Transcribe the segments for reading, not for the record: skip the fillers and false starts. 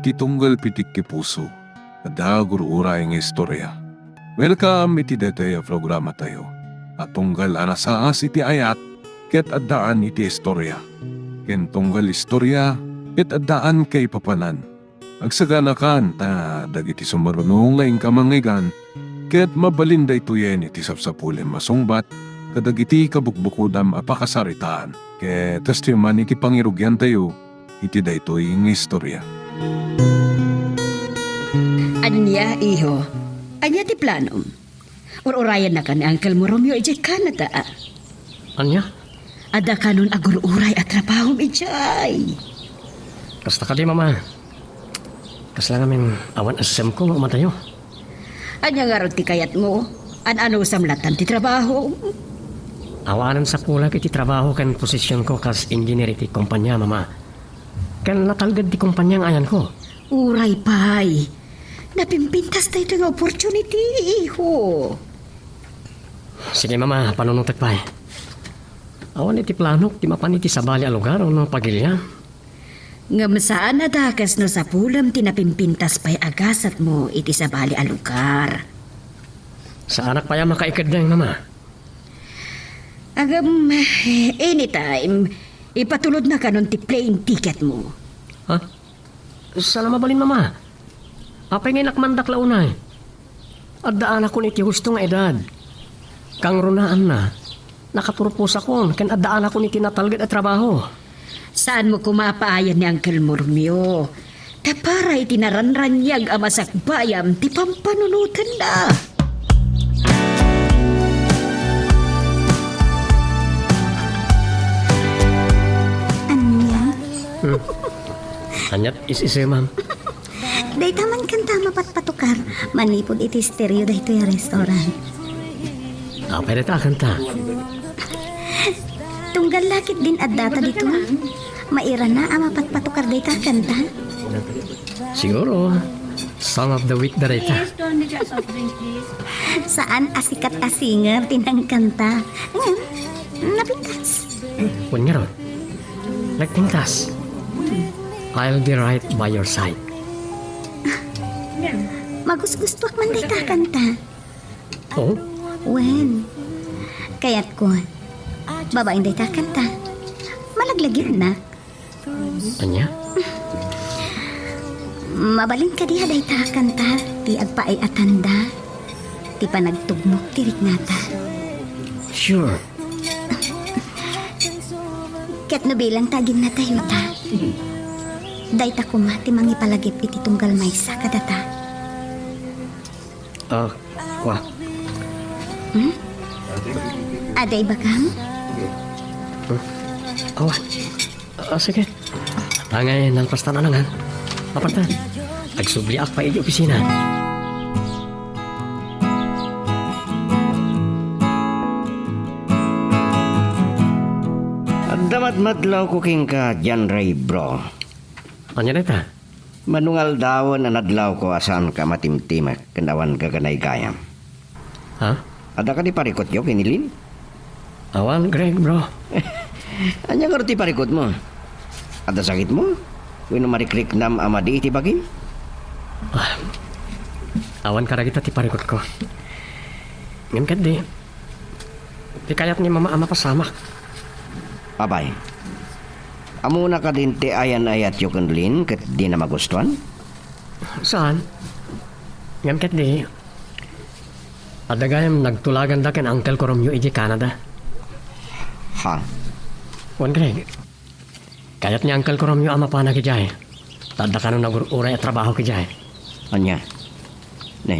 iti tunggal pitik ki puso. Ada guru-uray ng istorya. Welcome iti detaya programa tayo. At tunggal anasaas iti ayat, ket addaan iti istorya. Ken tunggal istorya, ket addaan kay papanan. Agsaganakan ta dagiti sumarunong laing kamangigan, ket mabalinda ituyen iti sapsapulen masungbat, kadagiti kabukbukudam apakasaritaan. Ket testiyoman iti pangirugyan tayo, iti daytoy ng istorya. Anya, iho. Anya ti planom. Ur-urayan na ka ni Uncle mo Romeo ijay Canada. Anya? Ada kanon agur-uray at trabahom ijay. Kasta ka di, mama. Kas lang namin awan asam ko matayo. Anya nga ron ti kayat mo. Ano samlatan ti trabaho. Awanan sa pulag iti trabaho kan posisyon ko kas engineer iti kumpanya, mama. Kan natalgad di kumpanya ang ayan ko. Uray pay. Napimpintas tayo ng opportunity, iho. Sige, mama, panunutag pa eh. Awan iti planok, di mapan iti sabali a lugar o no pagilya. Nga masaan na dakas no sa pulam tinapimpintas pa'y agasat mo iti sabali a lugar. Sa anak pa yan makaikadang, mama. Agam, anytime, ipatulod na kanon ti plane ticket mo. Ha? Saan mabalin, mama? Apay ngay nakmandak launay. At daan ako iti gusto nga edad. Kang runaan na, nakapurpos ako, kan at daan ako iti natalgad at trabaho. Saan mo kumapaayan ni Uncle Mormio? Tapara iti naranranyag amasak bayam ti pampanunutan na. Anya? Anyat is-isi, ma'am. Day taman kanta mapatpatukar. Manipod iti stereo da ito yung restaurant. Apay na kanta. Tunggal lakit din at data dito. Maira na ang mapatpatukar day ta kanta. Siguro, song of the week da rita. Saan asikat asinger tinang kanta. Napintas. Punya ron. Nagtingkas. I'll be right by your side. Magus-gustuak man day ta kanta. Oh? Wen. Kaya't ko. Babaeng day ta kanta. Malaglagin na. Anya? Mabalin ka diha day ta kanta. Ti agpaay atanda. Ti panagtugmok tirik nata. Sure. Ket no bilang tagin na tayo ta. Day ta kuma ti mangipalagip iti tunggal maysa kadata. Wah. Aday ba kam? Sige. Angay, nalpastan na nga. Aparta. Agsubliak pa iti opisina. Damat madlaw ko king ka dyan, Ray, bro. Anya na ta? Manungal daw na nadlaw ko asan ka matimtimak kandawan ka kanay gayam. Ha? Ada ka di parikot yo kinilin? Awan, Greg, bro. Anya nga ti parikot mo? Ada sakit mo? Wino marikrik nam amadi iti bagim? Awan ka kita ti parikot ko. Ngam kat di. Di kayat ni mama ama pasamak. Abay. Amo na ka din ti ayan ayat yo kanlin kat di na magustuhan? Saan? Ngam kat di. Adagayam nagtulagan da ken Uncle ko Romeo iji Canada. Ha? Wan Greg. Kayat ni Uncle ko Romeo ama pa na kijay. Tada ka nung nagururay at trabaho kijay. Anya? Ne.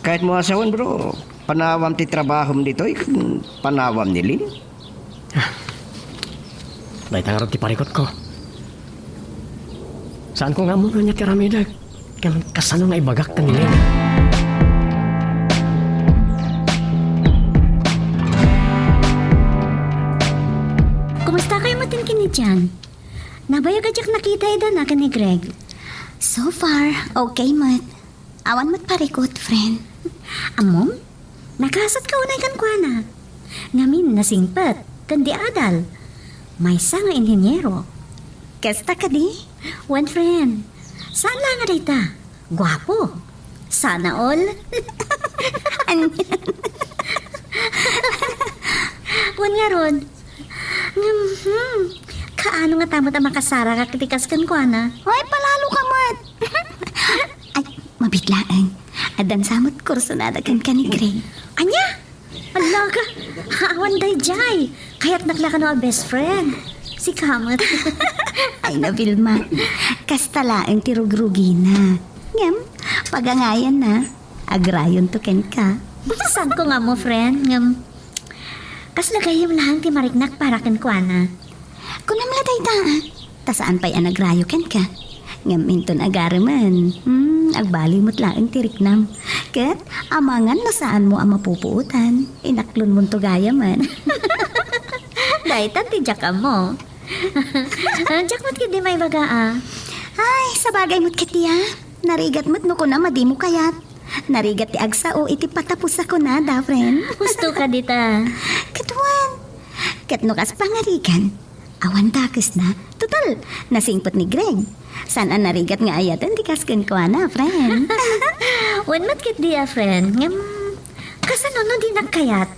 Kahit mo asawan, bro, panawam ti trabahom dito, panawam nilin? Dahil tangarap ti parikot ko. Saan ko nga muna niya tiramidag? Kan kasano nga ibagak ka nila. Kumusta kayo matingkin ni Jan? Nabayag adyak nakita ida na ka ni Greg. So far, okay mat. Awan mat parikot, friend. Amom, nakasat ka unay kan kwa na. Ngamin nasingpat, kandi adal. May nga inhenyero. Kasta ka di? One friend. Saan lang nga dita? Gwapo. Sana all. Wan nga ron. Kaano nga tamot ang makasara ka kitikaskan ko, ana? Hoy, palalo ka, Mat. Ay, mabiglaan. Adan samot kurso na adagan ka ni Greg. Anya? Ala ka. Haawan day jay. Kaya't naglaka no ang best friend. Si Kamat. Ay na, Vilma. Kastala ang tirugrugi na. Ngam, pagangayan na. Agrayon to ken ka. Saan ko nga mo, friend? Ngam, kas nagayam lang ti mariknak para ken ko, ana. Kung namla day ta, tasaan pa'y anagrayo ken ka. Ngam inton agaraman. Agbali mo't laang tiriknam. Ket, amangan na saan mo ang mapupuutan. Inaklon mo't to gaya man. Dahil tanti jaka mo. Jak mo't kiti may baga. Ay, sa bagay mo't kiti Narigat mo't no ko na madi mo kayat. Narigat ti agsa o iti patapos ako na, da, friend. Gusto ka dita. Katuan. Ket no kas pangarigan. Awan takis na. Total, nasingpot ni Greg. Saan ang narigat nga ayatan di kasken ko na, friend. Wan mat kit di, friend. Ngam, kasano no di nagkayat?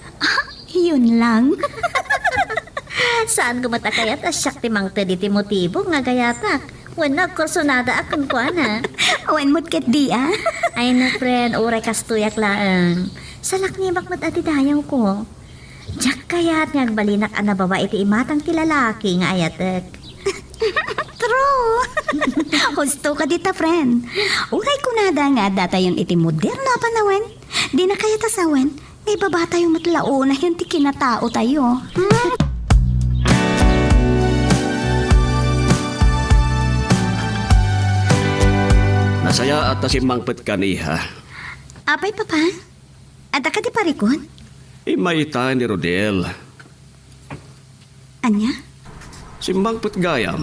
Yun lang. Saan gumatakayat asyak ti mang te di ti motibo nga gayatak? Wan nagkursonada akon ko na. Wan mo't kit di, Ay na, friend, uray kastuyak laang. Salak ni bakmat ati dayaw ko. Diyak kaya't ngagbalinak ang nabawa iti imatang tilalaki nga ayatek. True. Gusto ka dita, friend. Uray ko nada nga data yung iti moderno panawen. Di na kaya tasawen. Ngay babata yung matlao na yung ti kinatao tayo. Nasaya at nasimangpet kaniha. Apay, papa? Ada ka di parikon? Imayta ni Rodel. Anya? Simbangpet gayam.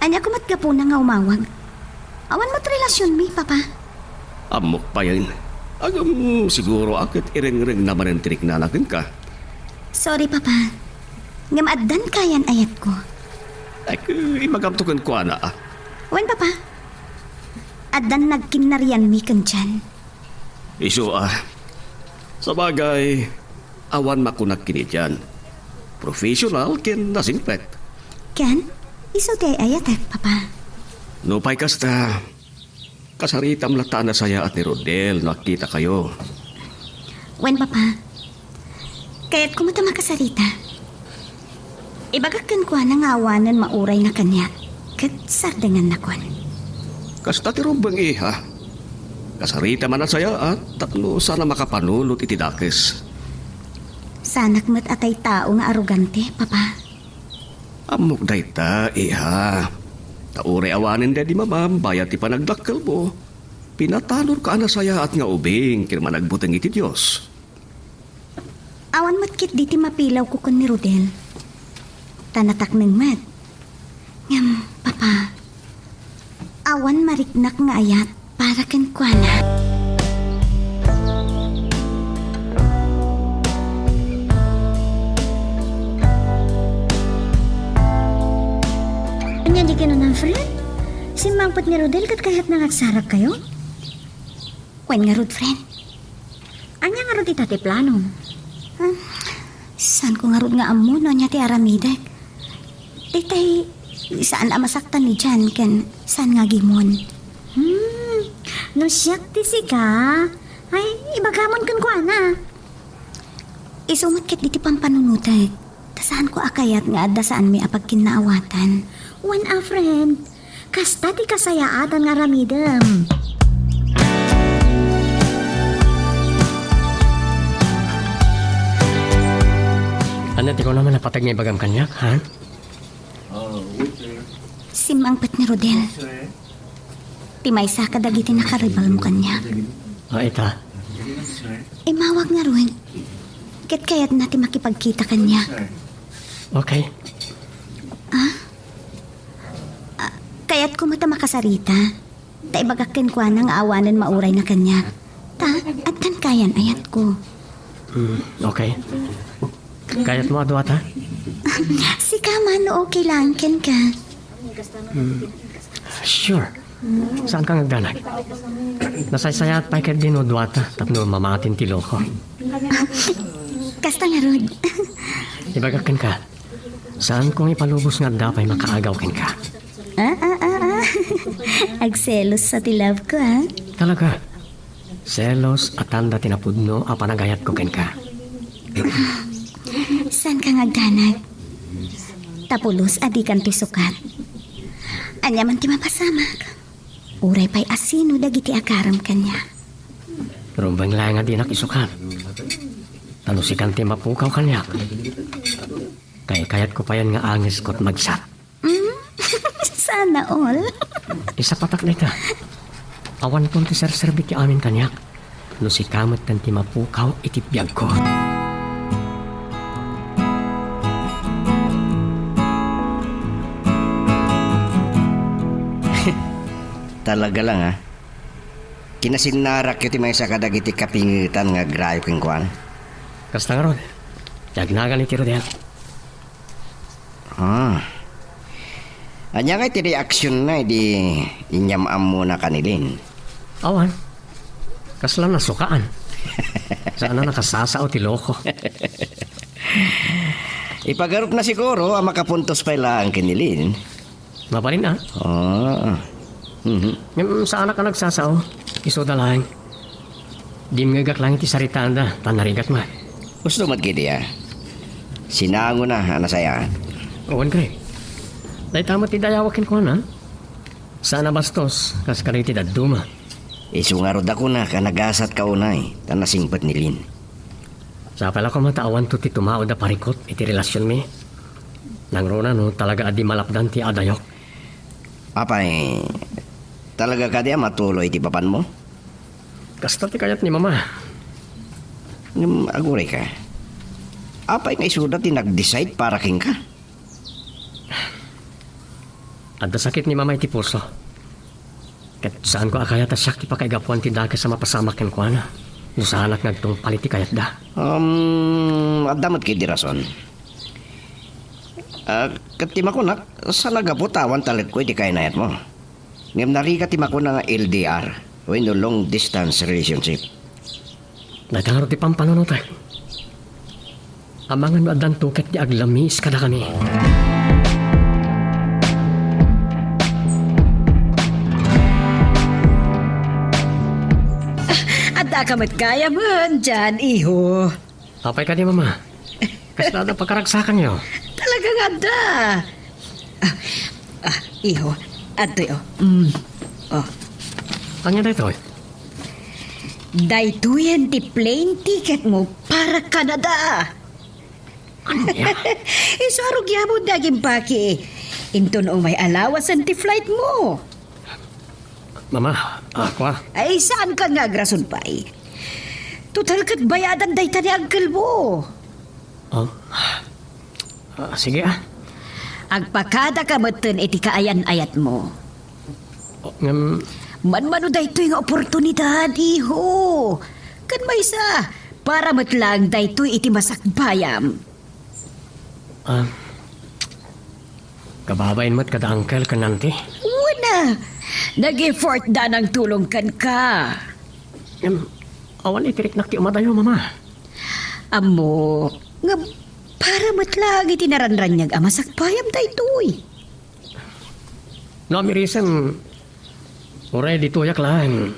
Anya kumat ka po na nga umawag. Awan mo't relasyon mi, papa. Amok pa yan. Agam siguro akit iring-ring naman ang tirik na natin ka. Sorry, papa. Ngamaddan kayan ayat ko. Ay, imagamtukan ko na Wan, papa. Addan nagkinarian mi kan dyan. Isu sa bagay, awan makunak kini dyan. Professional kin nasingpet. Kan? Iso te ayat papa. Nupay kasta. Kasaritam lata na saya at ni Rodel nakita kayo. Wan, papa. Kaya't kumata makasarita. Ibagakan ko ang awanan mauray na kanya. Kat sardangan na kon. Kasta ti rumbang iha. Kasarita man na saya at takno sana makapanulot iti dakes. Sanak mat atay tao nga arugante, papa. Amok dayta, iha. Taure awanin da di mamam, bayat ti panagdakkel mo. Pinatanor ka na saya at nga ubing, kirma nagbutang iti Diyos. Awan matkit di ti mapilaw ko kon ni Rodel. Tanatak ng mat. Ngam, papa. Awan mariknak nga ayat para kan kuana. Anya di ka ng friend? Simangpot ni Rodel kat kahat nangagsarap kayo? Wen nga Rod, friend. Anya nga Rod itati plano? Saan ko nga Rod nga amo no niya ti aramidek? Titay, saan masaktan ni Jan ken saan nga gimon? No siyak ti si ka. Ay, ibagamon kan ko ana. Isumat ket di ti pampanunutay. Tasaan ko akayat nga adda saan mi apag kinaawatan. Wan a friend. Kasta ti kasayaatan nga ramidem. Ano, di ko naman napatag nga ibagam kanyak, ha? Simangpet ni Rodel. Timaysa ka dagiti nakaribal mo kanya. Ita. Mawag nga ron. Ket kaya't natin makipagkita kanya. Okay. Kaya't kumata makasarita. Ta ibagakin ko nang awanan mauray na kanya. Ta, at kan kayan ayat ko. Okay. Kaya't mo adwata? Si ka man o okay lang ken ka. Sure. Saan ka nagdanag? Nasaysayat pa kay dinudwata tapno mamatin tilo ko. Kasta nga rod. Ibagakan ka. Saan kong ipalubos nga dapay makaagaw ken ka? Agselos sa tilab ko ha. Talaga. Selos at tanda tinapudno a panagayat ko ken ka. San ka ngagdanag? Tapulos adi kan ti sukat. Anya man ti mapasamak. Uray pa'y asino dagiti akaram kanya. Rumbang lang nga di nakisukat. Tanusikan ti mapukaw kanyak. Kay kayat ko pa yan nga angis ko't magsat. Sana all. Isa patak na ita. Awan kong ti serserbi ti amin kanyak. No si kamot tan ti mapukaw itipyag ko. Talaga lang ha. Kinasinarak yun ti may sa kadagiti kapingitan nga grayo king kwan. Kasta nga ron. Yagnagan ni tiro diyan. Anya nga iti reaksyon na di inyamam mo na kanilin. Awan. Kasla na sukaan. Sana nakasasao ti loko. Ipagarup na siguro ang makapuntos pa lang kinilin. Mabalin na. Saan ka nagsasao? Iso da lang. Di ngagak lang iti saritaan da. Tanarigat ma. Gusto magkidi Sinango na anasaya. Owan kre. Dahil tama ti dayawakin ko na. Sana bastos. Kas ka rin ti daduma. Isungarod ako na kanagasat ka unay. Tanasingpat nilin. Sa pala ko mataawan to ti tumao da parikot iti relasyon mi. Nangrona no talaga adi malapdan ti adayok. Apay, talaga ka diya matuloy ti papan mo? Kasta ti kayat ni mama. Aguray ka. Apay nga isuda ti nag-decide para king ka. At sakit ni mama iti puso. Kat saan ko akaya ta siya ti pakaigapuan ti daga sa mapasamak ken ko na. No saan ak nagtung paliti kayat da. Adamat kay di rason. Katima ko nak, sa nagabutawan talag ko, di kaya nayat mo. Ngam narika tima ko na nga LDR, o no long distance relationship. Nagkaro ti pampanunutay. Amangan mo adan tuket di aglamis kada kami. Ada ka kaya man dyan, iho. Apay ka di mama. Kasada pagkaragsakan nyo. Talaga nga da. Iho, ato yo. Ang yan ito eh. Daytoyan ti plane ticket mo para Canada. Ano yan? Isarog yamo daging paki. Into noong may alawasan ti flight mo. Mama, ako Ay, saan ka nga grason pa eh? Total kat bayadan dayta ni uncle mo. Sige Agpakada ka matan iti kaayan-ayat mo. Man-mano dayto yung oportunidad, iho. Kan may isa, para matlang dayto iti masakbayam. Kababain mo't kada uncle ka nanti. Una, nag-effort da ng tulong kan ka. Awan itirik na ki umadayo, mama. Amo, nga para matlang iti naranranyag amasakbayam daytoy. No, mirisan, already tuyak lang.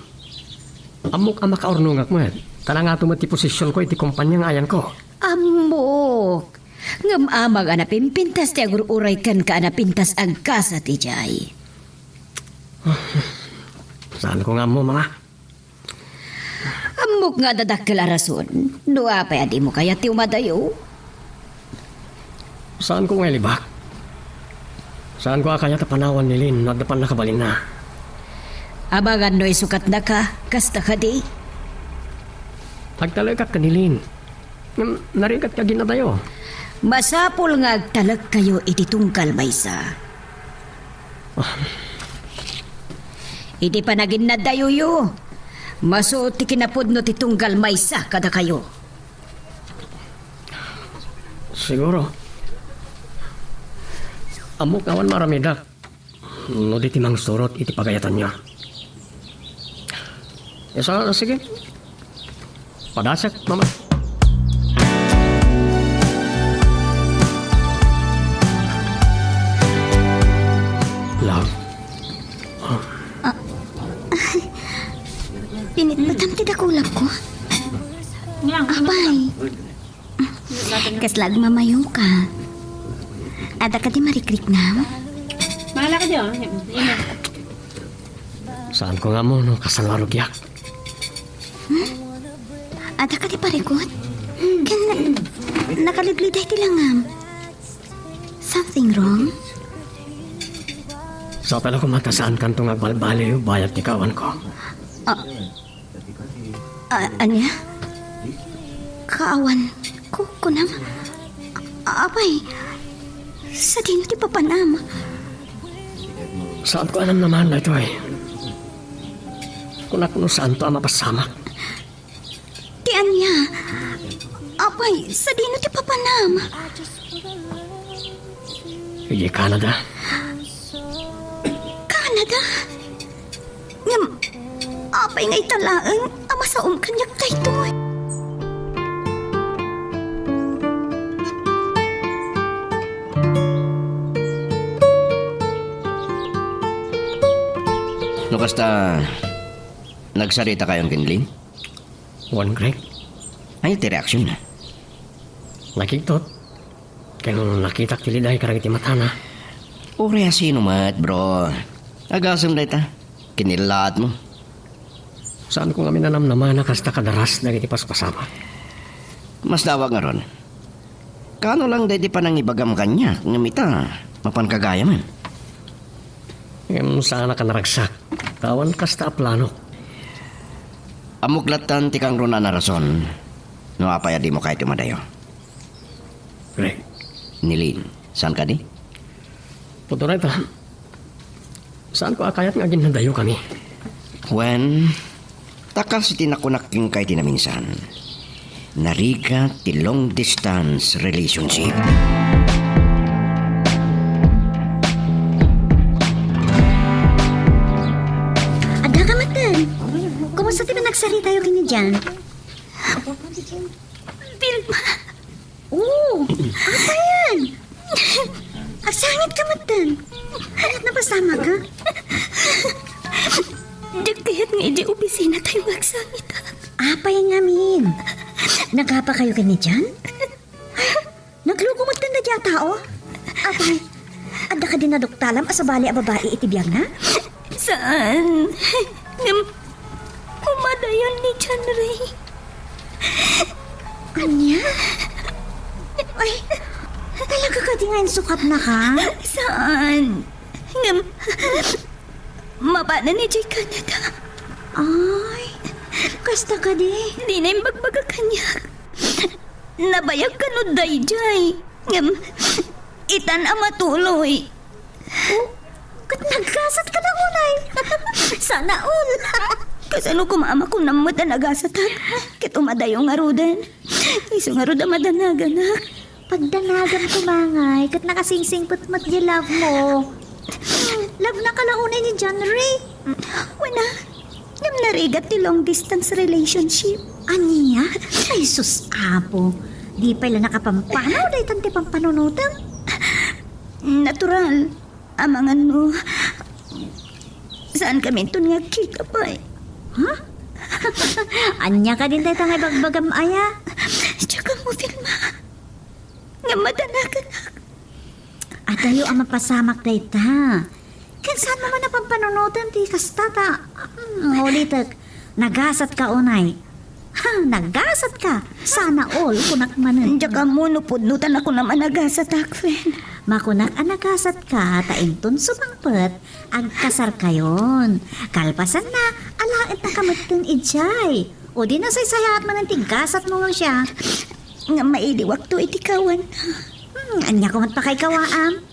Amok ang makaurnungak mo eh. Kana nga tumati posisyon ko iti kumpanyang ayan ko. Amok, ngam amag anapimpintas ti agururay kan ka anapintas agkasa ti jay. Saan ko nga mo, mama? Amok nga dadakkel arason, no apay adi mo kaya ti umadayo. Saan ko nga libak? Saan ko kaya tapanawan ni Lynn na dapan nakabalin na? Abagan no isukat na ka, kasta ka di. Agtalagak ka ni Lynn. Narikat ka ginadayo. Masapol nga agtalag kayo iti tungkal maysa. Iti panagin na dayuyo. Masuot ti kinapudno ti tunggal maysa kada kayo. Siguro. Amok awan maramidak. No di timang surot iti pagayatan niya. Sige. Padasak, mama. Love. Pinitbatam ti dakulap ko. Abay. Kaslag mamayo ka. Ada ka di marikrik na? Saan ko nga mo no kasalarugyak? Ada ka di parikot? Kan nakaligliday ti langam. Something wrong? Sa pala ko matasaan kan itong agbalbali bayat ni kawan ko. Anya? Kaawan ko kunam. Abay. Sa dino ti papanam. Saan ko alam naman na ito eh. Kung ako saan to ang mapasamak. Ti anya? Abay, sa dino ti papanam. Hindi Canada. Canada? Ngam, abay nga italaang ama sa kanyak kay to. No kasta, nagsarita kayong kinling? One Greg. Ay, ti reaksyon na. Nakiktot. Kaya nung nakita kiliday karang iti matana. Uri sino mat, bro. Agasam na ita. Kinilaat mo. Saan ko nga minanamnaman na kasta kadaras na iti paspasama. Mas dawag nga ron. Kano lang dahil pa nang ibagam kanya, ngamita, mapankagaya man. Ngayon sana ka naragsak. Kawan kasta plano. Amuklatan ti kang runa na rason, no apaya di mo kahit umadayo. Greg. Nilin, saan ka di? Puto na ito. Saan ko akayat nga ginadayo kami? When, takal si tinakunaking kay tinaminsan, nariga ti long distance relationship. Ada ka matan. Kumusta ti ba nagsarita tayo kini dyan? Vilma. Oh, apa yan? Agsangit ka matan. Hangat na pasama ka? Dagkayat nga iti opisina tayo magsangit. Apa yan ngamin? Nagapa kayo kini dyan? Naglugumot na dyan tao? Apay, ada ka din na doktalam asabali a babae itibiyag na? Saan? Kumadayon ni John Ray. Anya? Ay, talaga ka di ngayon sukat na ka? Saan? Mabana ni Jay Canada. Ay, kasta ka di. Di na yung bagbaga kanya. Nabayag ka no day, Jay. Itan ang matuloy. Oh, kat nagkasat ka na unay. Sana all. Kasano kumama ko namot na nagasatan. Kit umadayo nga rodan. Iso nga roda madanagan na. Pagdanagan ko mangay, kat nakasingsing putmat di love mo. Love na kalaunay ni John Ray. Wala. Nam narigat ti long distance relationship. Aniya? Ay sus apo. Di pala nakapampanaw na itan ti pampanunutang. Natural. Amangan mo. Saan kami ito nga kita pa eh? Ha? Anya ka din tayo tangay bagbagam aya. Tsaka mo, Vilma. Nga madanagan na. At tayo ang mapasamak tayo ta. Kan saan naman na pampanunutan ti kastata? Ulitak, nagasat ka unay. Ha, nagasat ka. Sana all kunak manan. Tsaka mo, nupudnutan ako naman nagasat ak, friend. Makunak ang nagasat ka, tainton sumangpet, agkasar kayon. Kalpasan na, alaet na kamatun ijay. O di na saysayat man ang tigasat mo siya. Nga mailiwak to itikawan. Anya ko mat pa kay kawaam.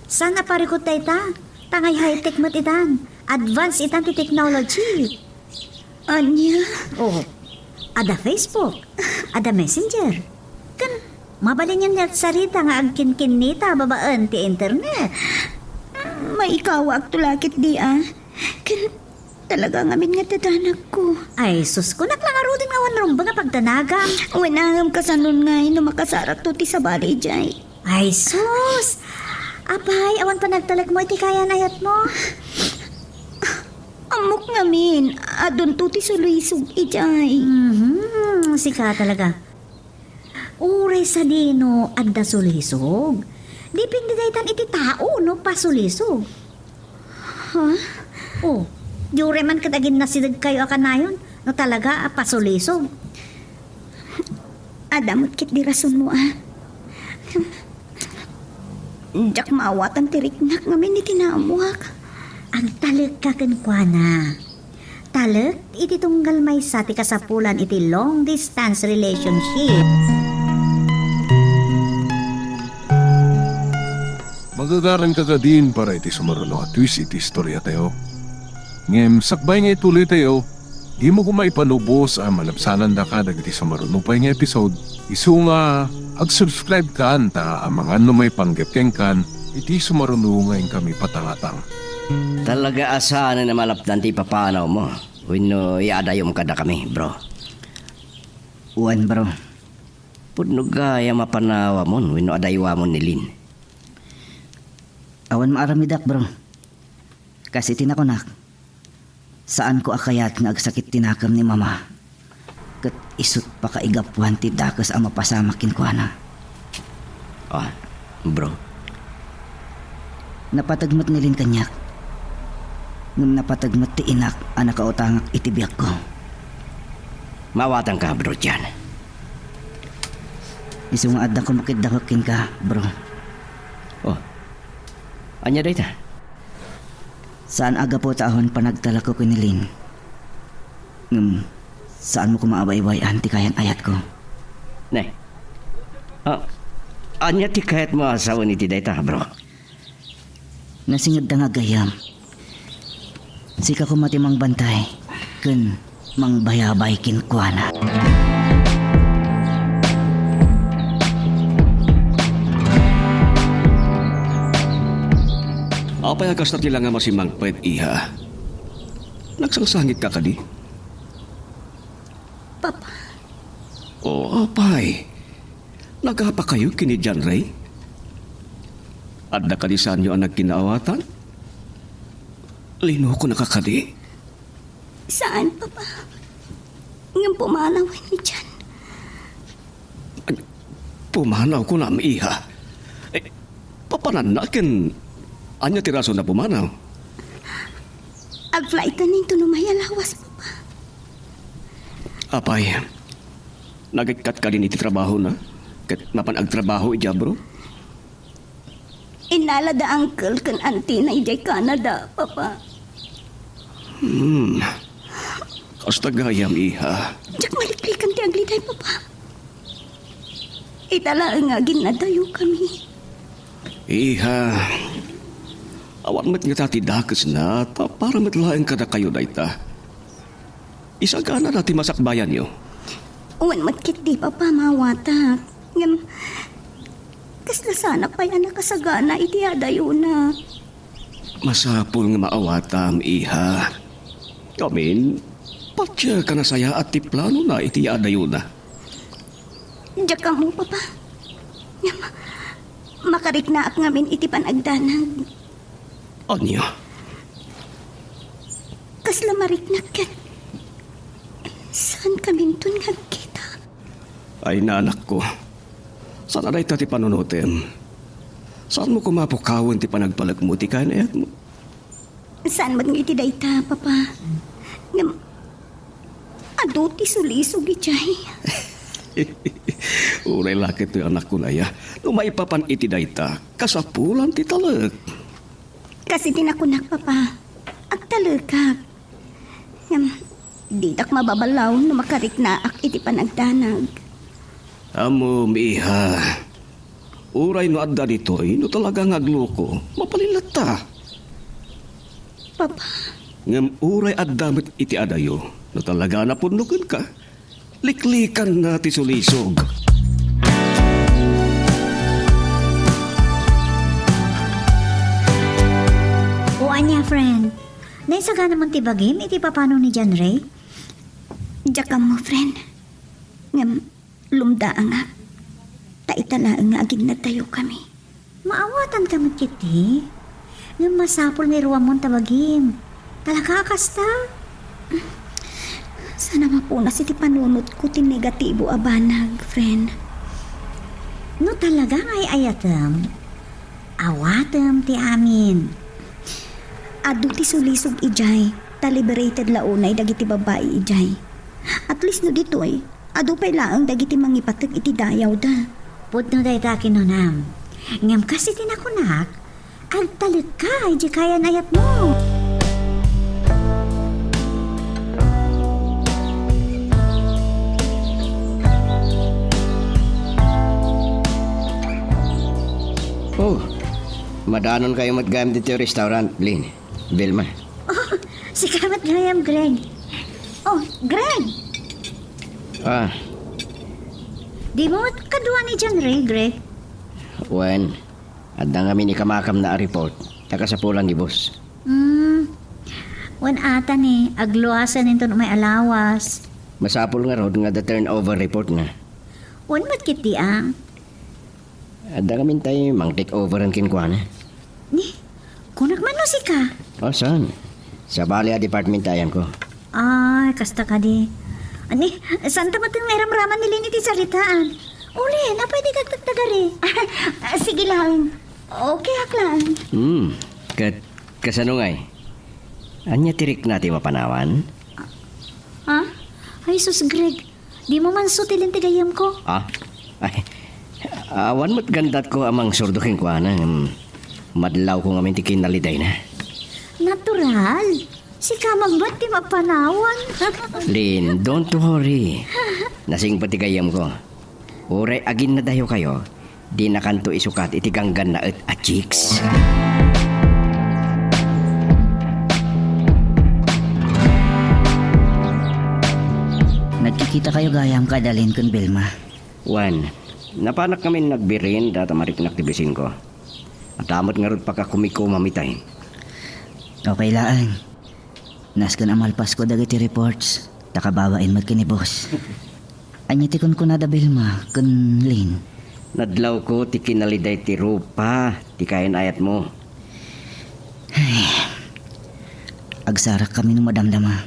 Sana parikot tayo ta. Tangay high-tech mat itan. Advance itan ti technology. Anya? Oh, ada Facebook, ada Messenger. Kan Mabalin yan net sarita nga agkin-kin nita babaan ti internet. Maikawag tulakit di talaga ngamin nga tadanak ko. Ay, sus ko naklangaro din nga wanrong nga pagtanagam. Wanangam ka sa nun nga no makasarat to ti sa balay jay. Ay, sus! Apay, awan pa nagtalag mo, iti kaya nayat mo. Amok ngamin, adon to ti sulisog ijay. Sika talaga. Uray sa dino, adda sulisog. Di pindigaytan iti tao, no, pasulisog. Ha? Oh, di uray man kadagin nasidag kayo akanayon, no talaga, pasulisog. Adamot kit di rason mo Jak maawatan tiriknak ngamin iti naamuak. Ang talag ka kenkwana. Talag, iti tunggal may sa ti kasapulan iti long distance relationship. Magagaran ka din para iti sumaruno at twist iti istorya tayo. Ngem, sakbay nga ituloy tayo, di mo kumaipanubos ang malapsanan da ka dagiti sumaruno pa nga episode. Isu nga, ag-subscribe ka anta ang mga ano may panggepkeng kan, iti sumaruno nga kami patangatang. Talaga asahan na malapdan ti papanaw mo. Wino iadayom kada kami, bro. Uwan, bro. Pudno gaya mapanawa mo, wino adaywa mo ni Lin. Awan maaramidak, bro. Kasi tinakunak. Saan ko akayat nga agsakit tinakam ni mama. Kat isut pa kaigapuan ti dakas ang mapasamakin ko na. Ah, bro. Napatagmat nilin kanyak. Ngam napatagmat ti inak ang nakautangak itibiyak ko. Mawatan ka, bro, dyan. Isu nga adda ko makidakakin ka, bro. Oh, anya day ta? Saan aga po taon panagtala ko kinilin? Saan mo kumaabay-bay anti kayan ayat ko? Ne. Ah, anya ti kahit mo asawa ni ti day ta, bro. Nasingad na nga gayam. Sika ko matimang bantay. Kun mang bayabay kinkwana. Apay akas na tila nga masimang pwet iha. Nagsangsangit ka kadi? Papa, O apay. Nagapa kayo kini John Ray? Adda kadisan nyo ang nagkinaawatan? Lino ko nakakadi. saan papa? Ngam pumanawan ni Jan. Pumanaw ko na iha. Papananakin. Anya tiraso na pumanaw. Agflightan ning tunumayalawas papa. Apay. Nagitkat ka din iti trabaho na? Kat mapan agtrabaho ija bro? Inalada uncle kan auntie na ijay Canada, papa. Kasta gayam iha. Jak maliklikan ti agliday, papa. Itala nga ginadayo kami. Iha. Awan met nga tati dakas na para metlaeng kada kayo dayta. Isa gana dati masakbayan nyo. Uwan matkit di papa mawata. Ngam, kasla sana pa yan nakasagana iti adayo na. Masapul nga maawatam iha. Kamin, patya ka na saya at ti plano na iti adayo na. Jak ka mo, papa. Ngam, makariknaak ngamin iti panagdanag. Anyo? Kasla mariknak kat. Saan kami dun nagkita? Ay nanak ko. Saan aday ti panunutem? Saan mo kumapukawin ti panagpalag mo ti kanayat mo? Saan man nga iti dayta, papa? Ngam, ado ti sulisog ijay. Uray lakit to anak ko na ya. Lumaipapan iti dayta, kasapulan ti talag. Kasi tinakunak, papa. Agtalagak. Ngam, di tak mababalaw na makariknaak iti panagdanag. Amo, miha. Uray no adda ditoy, no talaga ngagloko, mapalilata. Papa, Ngam uray addamit iti adayo, no talaga napunukan ka. Liklikan na ti sulisog. Naisaga naman ti bagim, iti papano ni John Ray? Diyak mo, friend. Ngam, lumdaan nga. Taitalaan nga aging na tayo kami. Maawatan kami kiti. Ngam masapol may ruwam mong tabagim. Talaga kasta. Sana mapunas iti panunot ko ti negatibo abanag, friend. No talaga ay ayatem. Awatem ti amin. Adu ti sulisog ijay. Ta liberated launay dagiti babae ijay. At least no ditoy. Adu pa'y laang dagiti mangipatag iti dayaw da. Putno day takin no nam. Ngam kasi tinakunak. Agtalit ka, iji kaya nayat mo. Oh, madanon kayo matgayam dito yung restaurant, Lynn. Vilma. Oh, si Kamat Graham, Greg. Oh, Greg! Ah, Di mo kadua ni John Ray, Greg? Wen. At na kami ni kamakam na report. Nakasapulan ni boss. Wan ata ni, agluasan nito may alawas. Masapul nga rod nga the turnover report na. Wan matkiti ang. At na kami tayo mang take over ang kinkwana. Ni, kunak man no si ka. Oh, saan? Sa Balia Department tayan ko. Ay, kasta ka di. Ani, saan tamatang nairamraman nila ni ti salitaan? Uli, na pwede kagtagtagari. Sige lang. Okay, aklan. Kasano nga eh? Anya tirik natin mapanawan? Ha? Ay, sus, Greg. Di mo man sutilin tigayam ko. Ah? Ay, awan mo't gandat ko amang surdukin ko na. Madlaw ko nga mintikin naliday na. Natural. Si Kamang ba't di mapanawan? Lin, don't worry. Nasing patigayam ko. Uray agin na dayo kayo. Di na kanto isukat itiganggan na at chicks. Nagkikita kayo gayam kadalin kun Vilma. Juan, napanak kami nagbirin data marik naktibisin ko. At amot nga rin pagkakumiko mamitay. Okay lang. Naskan amalpas ko dagiti reports. Takabawain mat kini boss. Anya ti kun kunada Vilma kun Lin. Nadlaw ko ti kinaliday ti rupa. Ti kain ayat mo. Agsarak kami ng madamdama.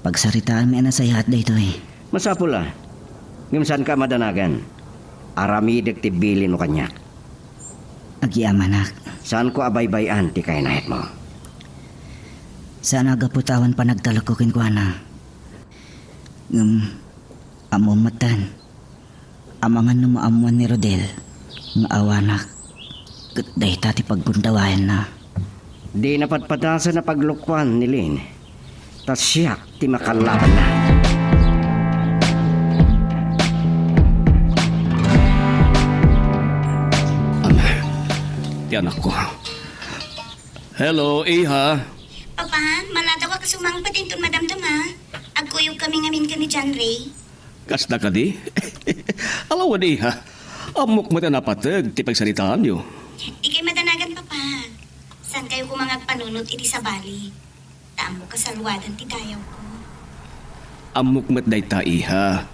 Pagsaritaan mi anasayat dayto eh. Masapula. Ngimsan ka madanagan. Aramidig ti bilin mo kanya. Agiamanak. Saan ko abay-bayan ti kain ayat mo? Sana agaputawan pa nagtalok ko na. Among matan. Amangan numaamuan ni Rodel. Nga awanak. Day tati paggundawayan na. Di napatpatasan na paglukwan ni Lin. Tas siyak ti makalaban na. Ti anak ko. Hello, Iha. Papa, maladawa ka sumangpat intun madamdama. Agkuyog kami ngamin ka ni John Ray. Kasda ka di? Alawan, Iha. Amok mo na napatag, ti pagsalitaan nyo. Ikay madanagan, Papa. Saan kayo kumangag panunot iti sa bali? Tamo ka sa luwadan ti dayaw ko. Amok mo't day ta, Iha.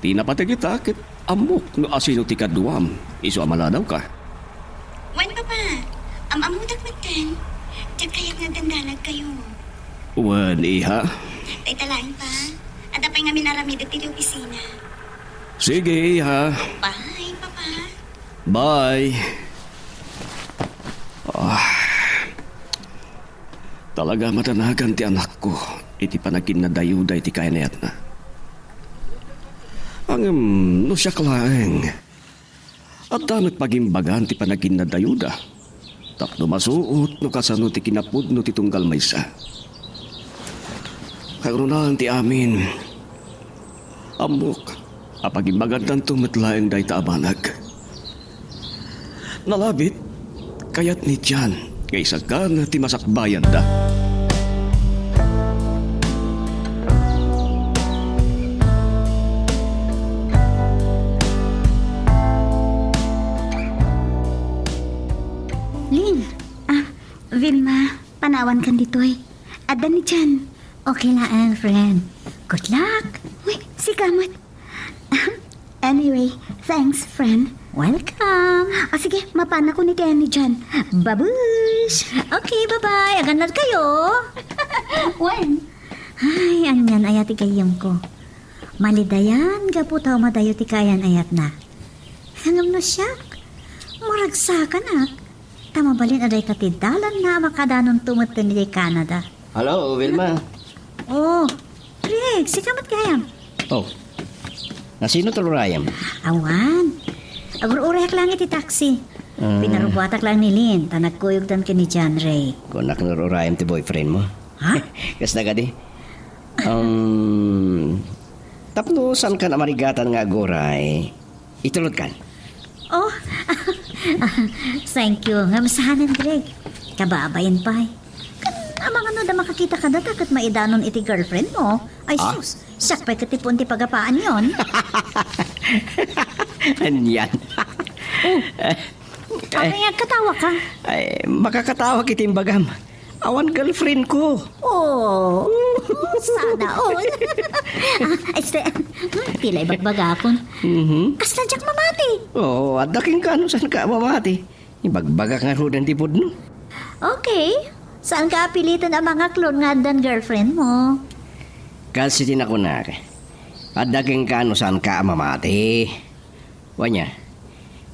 Ti napatag kita, kit amok no asino ti kaduam. Iso amaladaw ka. Wan, Papa. Amamutak matan. Diyan kayak nagdandalag kayo. Wan, Iha. Tay talain pa. At apay nga minaramid at iti opisina. Sige, Iha. Bye, Papa. Bye. Talaga matanagan ti anak ko. Iti panagin na dayuda iti kainayat na. Ang no siya klaeng. At damit pagimbagan ti panagin na dayuda. Tapno masuot no kasano ti kinapud no ti tunggal maysa. Karunahan ti amin. Amok. Apagimbagan tanto matlaeng day taabanag. Nalabit. Kayat ni Jan. Kaysa ka na ti masakbayan da. Lin, Vilma, Panawan kan ditoy. Adda ni Jan. Okay lang, friend. Good luck. Uy, si Kamot. Anyway, thanks, friend. Welcome. Sige, mapana ko ni Kenny dyan. Babush! Okay, bye-bye. Aganad kayo. When? Ay, anyan ayat ikayam ko. Malidayan, gaputaw madayo ti kayan ayat na. Hanam no siya. Muragsakan ak. Tamabalin aday katidalan na makadanon tumutin ni Canada. Hello, Wilma. Oh, Greg, si Kamot kayam. Oh, nasino talurayam? Awan. Agur-urek lang iti taxi. Pinarubuatak lang ni Lynn. Tanagkuyog tan kini John Ray. Kung nakanururayam ti boyfriend mo. Ha? Kas na gadi. Tapno saan ka na marigatan nga agoray? Itulod kan. Oh, thank you. Ngamasahanan, Greg. Kababayan pa eh. Amang ano da makakita ka na takot maidanon iti girlfriend mo. Ay sus, sakpay katipon ti pagapaan yon. Anyan. Ay, katawa ka. Ay, makakatawa kiting bagam. Awan girlfriend ko. Oh, sana all. Tila ibagbagapon. Kasla jak mamati. Oh, adaking ka ano saan ka mamati. Ibagbagak nga rudan tipod no. Okay. Saan ka apilitan ang mga klon nga dan girlfriend mo? Kasi tinakunak. Adaking ka ano saan ka mamati. Wanya,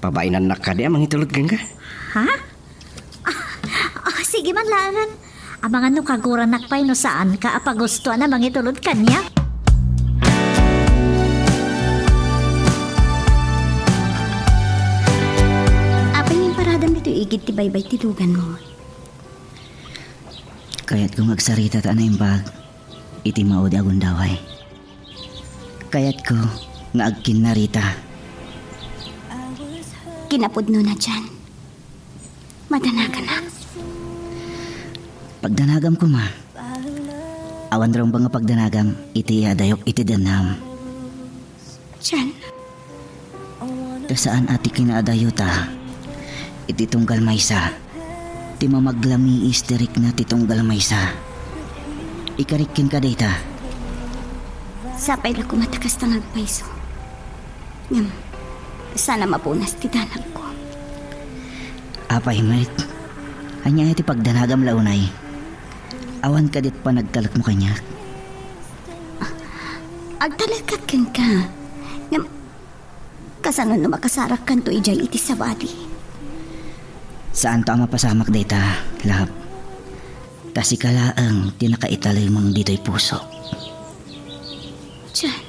pabainan na ka di amang itulod ka nga. Ha? Sige man langan. Amang ano kaguran nakpay no saan ka apagusto na mangitulod kanya? Apa yung paradam dito igit ti baybay tilugan mo? Kaya't kung agsarita ta na yung bag, iti maod agon daway. Kaya't ko nga agkin narita. Kinapudno na dyan. Madana ka na. Pagdanagam ko ma. Awan rong ba nga pagdanagam, iti adayok iti danam. Dyan. Kasaan ati kinaadayo ta, iti tunggal maysa. Ti mamaglami isterik na ti tunggal maysa. Ikarikin ka data. Sapay na kumatakas na nagpaiso. Ngam, sana mapunas ti danag ko. Apay met, anya iti pagdanagam launay. Awan ka dit pa nagtalak mo kanya. Agtalagkat kan ka. Ngam, kasano na makasarak kan to ijay iti sabadi. Saan to ang mapasamak data, love? Kasi kalaang tinakaitalay mong dito'y puso. Diyan.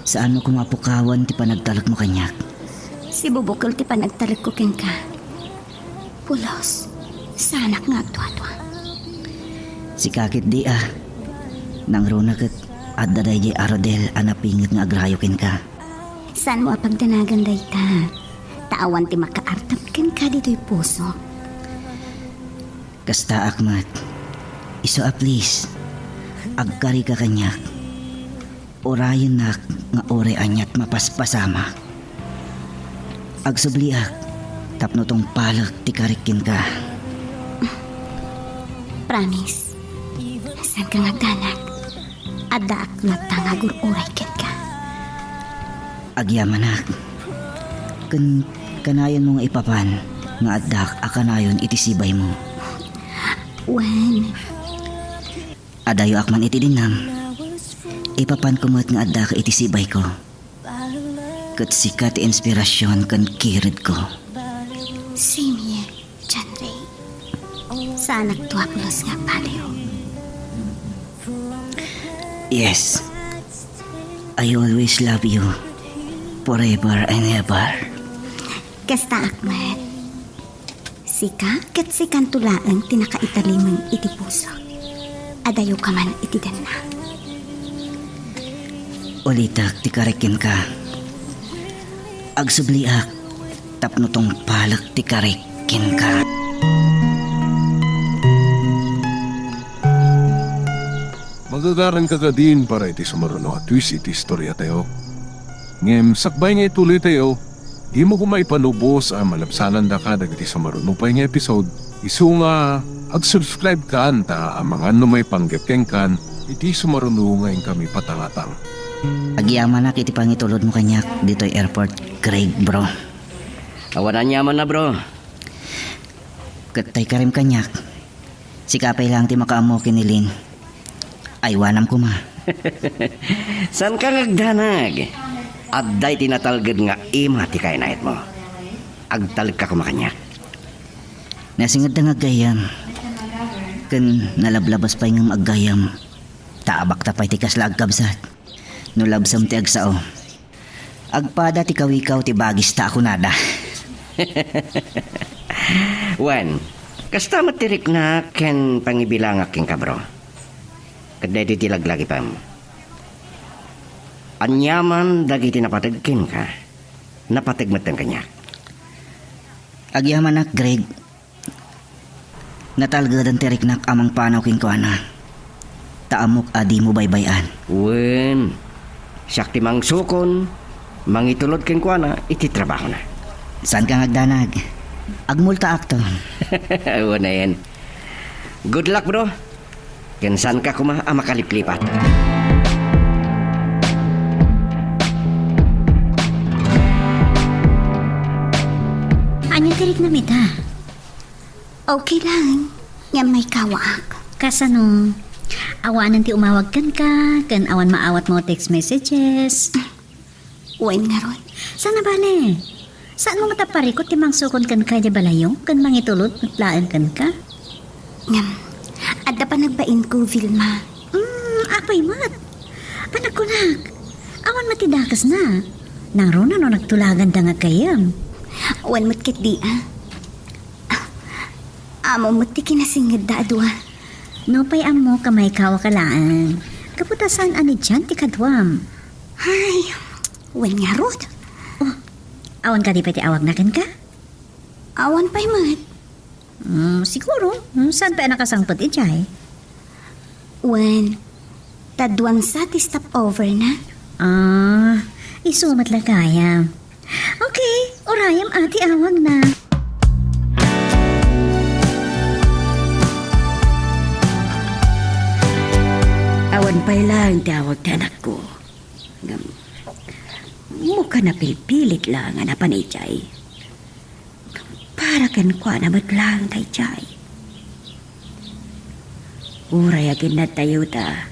Saan mo kumapukawan ti panagtalak mo kanyak? Si bubukol ti panagtalag ko ken ka. Pulos. Sanak nga atwa-atwa. Si kakit di nang runagat at daday di aradel anapingit nga agrayokin ka. Saan mo apagdanagan day ta? Taawan ti makaartap ken ka dito'y puso. Kasta akmat, iso a please, agkari ka kanyak. Orayan nak nga ore anyat mapaspasama. Agsubliak, tapno tong palag ti karikin ka. Promise. Saan ka ngagdanag? Adda akmat tangagur oray ken ka. Agyamanak, kanayon mo nga ipapan, nga addak akanayon itisibay mo. When? Adayo akman iti dinam. Ipapan ko mo't nga adda ka itisibay ko. Kat sikat inspirasyon kan kirid ko. Same here, John Ray. Saan nagtuwaplos nga paliw? Yes, I always love you. Forever and ever. Kasta akmat. Sika kat sikan tulaang tinakaitalimang iti puso. Adayo ka man iti danna. Ulitak ti karikin ka. Agsubliak, tapno tong palak ti karikin ka. Magagaran ka din para iti sumaruno at twist iti istorya tayo. Ngem sakbay nga ituloy tayo, di mo kumaipanubos ang malabsanan da ka dagiti sumaruno pa nga episode, Isu nga, ag-subscribe ka anta ang mga numay panggapkeng kan, iti sumarunungayin kami patangatang. Agyaman na iti pangitulod mo kanyak dito'y airport, Greg, bro. Awanan yaman na bro. Katay karim kanyak. Sikapay lang ti makaamo kinilin. Aywanam ko ma. San ka ngagdanag? Adday tinatalgad nga ima ti kainait mo. Agtalag ka kumakanya. Nasingad na nga gayam. Kan nalablabas pa yung aggayam. Taabak tapay ti kaslag kabsat. Nulabsam ti agsao. Agpada ti kawikaw ti bagis ta ako nada. Wan, kasta matirik na ken pangibilang aking kabro. Kaday di tilaglagi pam. Anyaman dagiti napatagkin ka. Napatagmatan kanya. Agyaman nak, Greg. Natalgadan ti riknak amang panaw king kuana. Taamok adi mo baybayan. Wen, siyak ti mang sukon, mangitulod ken kuana, iti trabaho na. Saan ka ngagdanag? Agmulta akto. Wan na yan. Good luck bro. Ken saan ka kuma makaliplipat. Anya tirik na mita. Okay lang. Nga may kawaak. Kasano, awanan ti umawag kan ka, kan awan maawat mo text messages. Uwan nga ron. Sana bale? Saan mo mataparikot ti mangsukon kan ka di balayong, kan mangitulod matlaan kan ka? Ngam. Adda pa nagbain ko, Vilma. Apay mat. Panagkunak. Awan matidakas na. Nang rona no nagtulagan da nga kayam. Uwan mo't kit di, ah. Amo mo't ti kinasingad da adwa. No pay amo kamay kawa kalaan. Kaputasan ani dyan ti kadwam. Ay, uwan nga ron. Awan ka di pati awag na kan ka? Awan pa'y mat. Siguro. Saan pa nakasangpot ijay? Uwan. Tadwan sa ti stop over na. Isumat lang kaya. Okay, orayam ati awag na. Awan pa'y lang tawag ta anak ko. Mukha na pilpilit lang nga napanijay. Para kan kwa na matlang tay jay. Uray agin na tayo ta.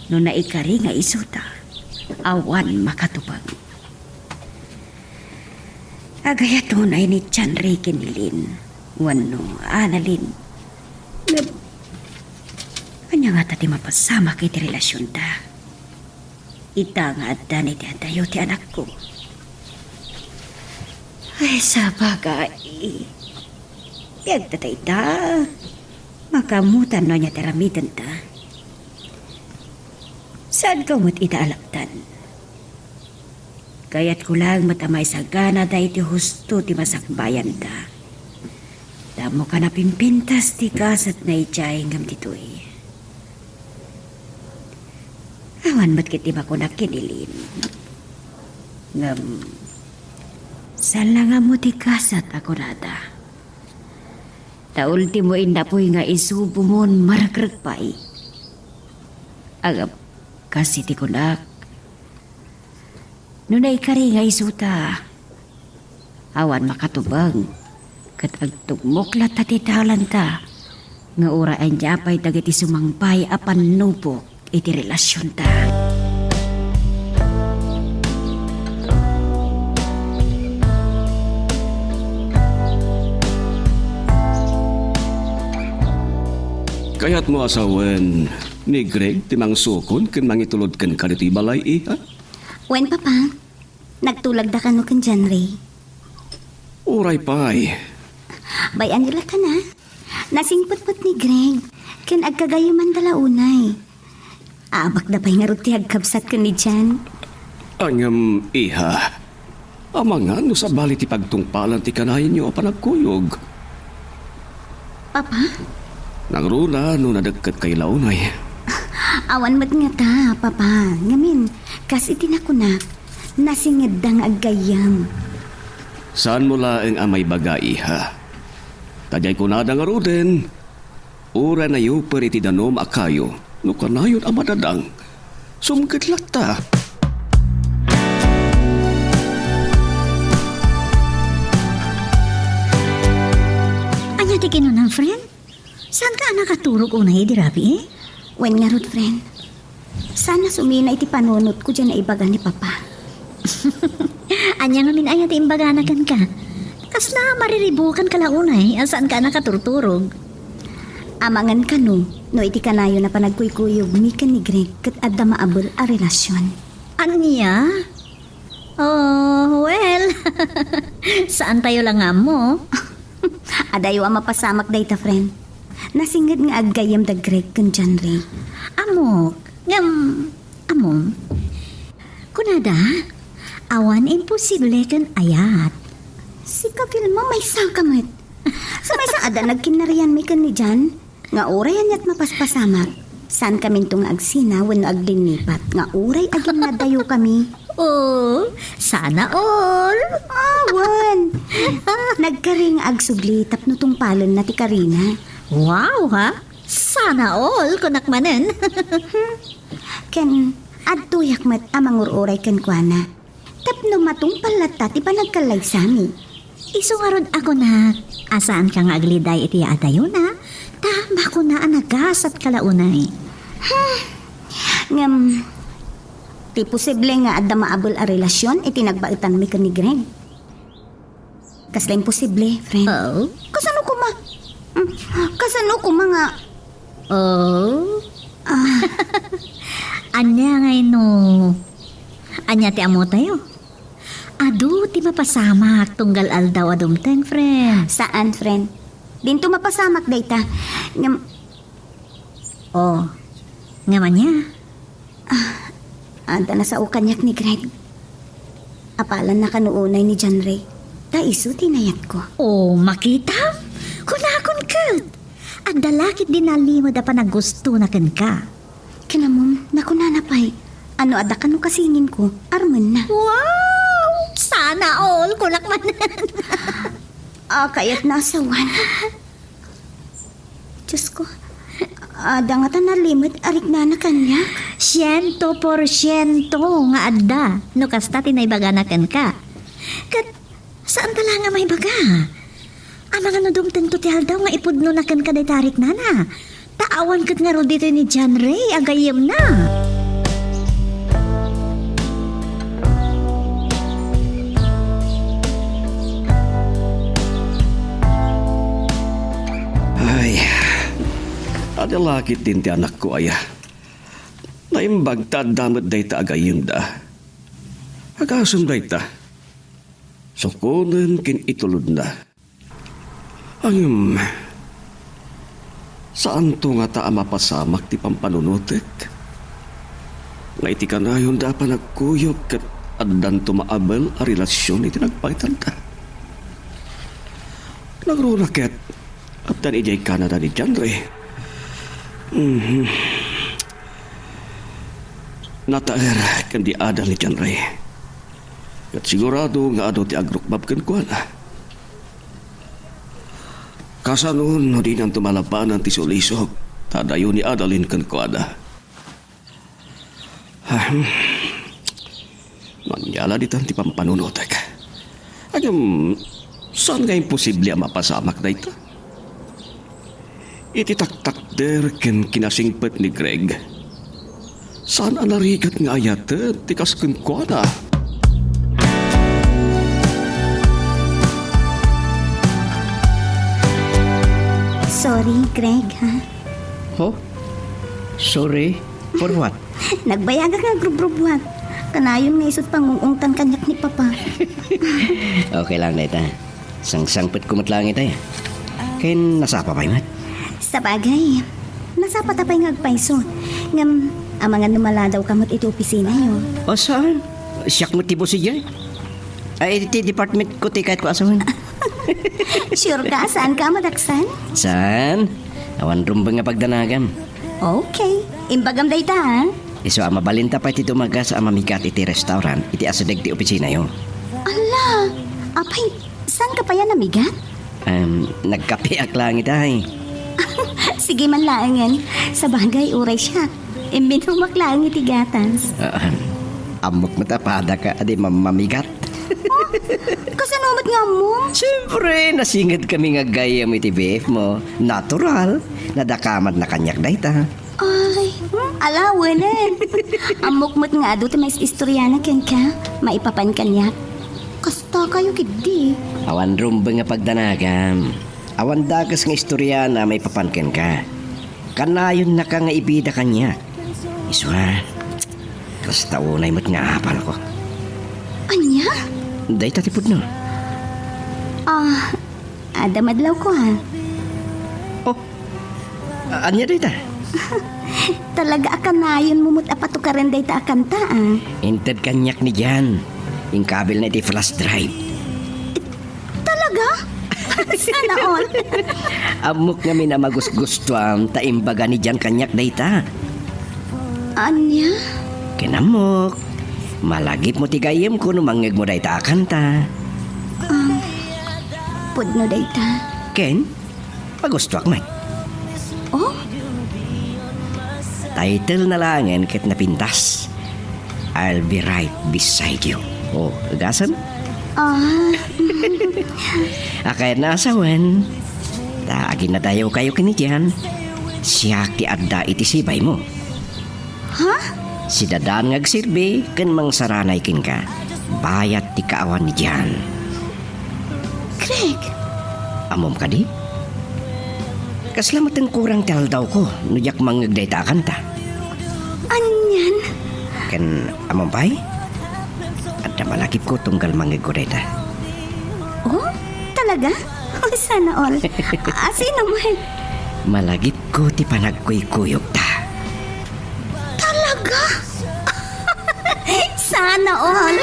No naikari nga isuta. Awan makatupag. Agaya tunay ni Chanri kinilin. Wano analin. Kanya nga tati mapasama kay ti relasyon ta. Ita nga at dani ti antayo ti anak ko. Ay, sa bagay. Piyagtatay ta. Makamutan no niya teramitan ta. Saan ka mo't itaalaktan? Kaya't ko lang matamay sa gana dahi ti husto ti masakbayan ta. Damo ka na pimpintas ti kasat na ijay ngam titoy. Awan ba't kiti ba ko nakinilin? Ngam, saan lang nga mo ti kasat ako nata? Ta ultimo indapoy nga isubo mon maragrag pa'y. Agap, kasi ti kunak. Nunay kari nga isuta. Awan makatubang. Kat agtugmok la tatitalan ta. Nga ura ang japay dagiti sumangpay apan nubok iti relasyon ta. Kaya't mo asawan ni Greg timang sukon ken mangitulod ken kaditi balay iha. Uwan, papa. Nagtulag da ka no kan dyan, Ray. Uray pay. Bayan nila ka na. Nasingpot-pot ni Greg. Ken agkagayuman dala unay. Abak na pa'y nga ruti agkabsat ka ni dyan. Angam iha. Amanga no sa bali ti pagtungpalan ti kanayin niyo panagkuyog. Papa? Nangruna no nadagkat kay launay. Awan mat nga ta, papa. Ngamin, kasi tinakunak. Nasingid dang aggayam. Saan mo laeng amay baga iha? Kajay ko nada nga ruden. Ura na yu per iti danom akayo. No kanayon ang madadang. Sumgit ta. Anya ti kinunang, friend? Saan ka nakaturog unay, di rabi eh? Wen nga rod, friend. Sana sumina iti panunot ko dyan na ibaga ni Papa. Anya nga minaya ti imbaganakan ka. Kasla mariribukan ka launay, saan ka nakaturturog? Amangan ka no iti kanayo na panagkuykuyog mi kan ni Greg kat adda maabol a relasyon. Anya? Oh, well. Saan tayo lang nga mo? Adayo ang mapasamak dayta, friend. Nasingid nga aggayam da Greg kan John Ray. Amok. Among. Kunada, awan imposible kan ayat. Si Kapilma may sakamat. Sa may sa ada nagkinarian mi kan ni John. Nga oray anyat mapaspasamak. Saan kami itong agsina when aglinipat. Nga oray agin nadayo kami. Oh, sana all. Awan! Nagkaring agsugli tapno tong palon na ti Karina. Wow, ha? Sana all kunakmanen. Ken, adtuyak mat amang ururay ken kuana. Tapno matong palata ti panagkalay sami. Isungarod ako na asaan ka nga agliday iti adayo na. Tama ko na anagasat kalaunay. Ngam, ti posible nga adda maabol a relasyon iti nagbaitan mi ken ni Greg. Kasla imposible, friend. Oh? Kasano ko ma? Kasano ko mga... Oh? Anya ngay no. Anya ti amo tayo. Adu ti mapasamak tunggal aldaw adumteng, friend. Saan, friend? Dinto mapasamak dayta. Ngam, Oh, ngaman niya. anda na sa ukanyak ni Greg. Apalan na kanuunay ni John Ray. Taiso tinayat ko. Oh, makita? Kunakon kat. At dalakit dinalimo da pa nagusto na ken ka. Kinamom, nakunanapay. Ano ada kanu kasingin ko? Arman na. Wow! Sana all kunakmanen. Kayat nasawan. Diyos ko. Ada nga nalimit arik na na kanyak. 100% nga adda. No kasta tinaybaganakan ka. Kat, saan tala nga may baga? Amang ano dumten to ti haldaw nga ipudno na kan kaday tarik na na. Taawan kat nga ro dito ni John Ray, agayem na. Ay, ada lakit din ti anak ko aya. Naimbag ta damat day ta agayim da. Agasum day ta. Sukunan kin itulod na. Ayum, saan to nga ta mapasamak ti pampanunutek? Nga iti kanayon da pa nagkuyog kat addan tumaabel a relasyon iti nagpaitan ta. Nagruraket at dan ijay Canada ni John Ray. Nataer kan di adal ni John Ray. At sigurado nga ado ti agrukbab kan kuan. Kasanon no di nang tumalapanan ti sulisog. Tadayo ni adalin kan kuada. Manyala di tanti pampanunotek. Agam, saan nga imposible ang mapasamak na ito? Ititaktak der ken kinasingpet ni Greg. Saan anarigat nga ayat tikas kun kuana? Sorry, Greg, ha? Oh? Sorry? For what? Nagbayaga nga grubrubuhat. Kanayon nga isot pangungungtan kanyak ni Papa. Okay lang, Dayta. Sang-sangpit kumot lang ito eh. Kaya nasapa pa mat. Sa bagay, nasapa tapay nga agpaiso. Ngam, ang mga numala daw kamot iti opisina yun. O saan? Siyak mo tibo siya. Ay, iti department ko kahit ko asawan. Sure ka, saan ka madaksan? Saan? Awan rumbang nga pagdanagam. Okay, imbagam dayta, ha? Iso mabalinta pa iti tumaga sa amamikat iti restaurant, iti asadeg ti opisina yo. Ala, apay, saan ka pa yan namigat? Nagkapiak lang itay. Sige man laangan. Sa bagay, uray siya. Imbinumak lang itigatans. Amok matapada ka, adi mamigat. Kasanumat nga mo? Siyempre, nasingit kami nga gayam iti BF mo. Natural. Nadakamat na kanyak dayta. Ay, alawanan. Amok-mot nga ado ti may istoryana ken ka. Maipapan kanyak. Kasta kayo kidi. Awan rumba nga pagdanagam. Awan dagas nga istorya na may papanken ka. Kanayon na ka nga ibida kanya. Iswa, kasta unay mo't nga apal ko. Anya? Day tatipod no. Ada madlaw ko ha. Oh, anya day ta? Talaga akan nayon mumut apatukaran day ta akan ta Inted kanyak ni Jan. Yung kabil na iti flash drive. Talaga? Sana all. Amok nga minamagus-gustuan taimbaga ni Jan kanyak dayta. Anya? Kinamok. Malagip mo tigayim ko numangig mo dayta akanta. Pudno day ta. Ken, pagustuak may. Oh? Title na langin kit napintas. I'll be right beside you. Oh, agasan? Akay na asawan. Taagin na tayo kayo kinitian. Siya ki adda iti sibay mo. Ha? Si dadan ngagsilbi ken mangsaranay kin ka. Bayat ti kaawan ni Jan. Greg? Amom ka di? Kaslamat ang kurang tel daw ko. Nuyak mangagday ta kanta. Anyan? Ken amom pay? At malakip ko tunggal mangig ko dayta. Oh? Talaga? Oh, sana all. Sino man? Malagip ko ti panagkuy-kuyog ta. Talaga? Sana all.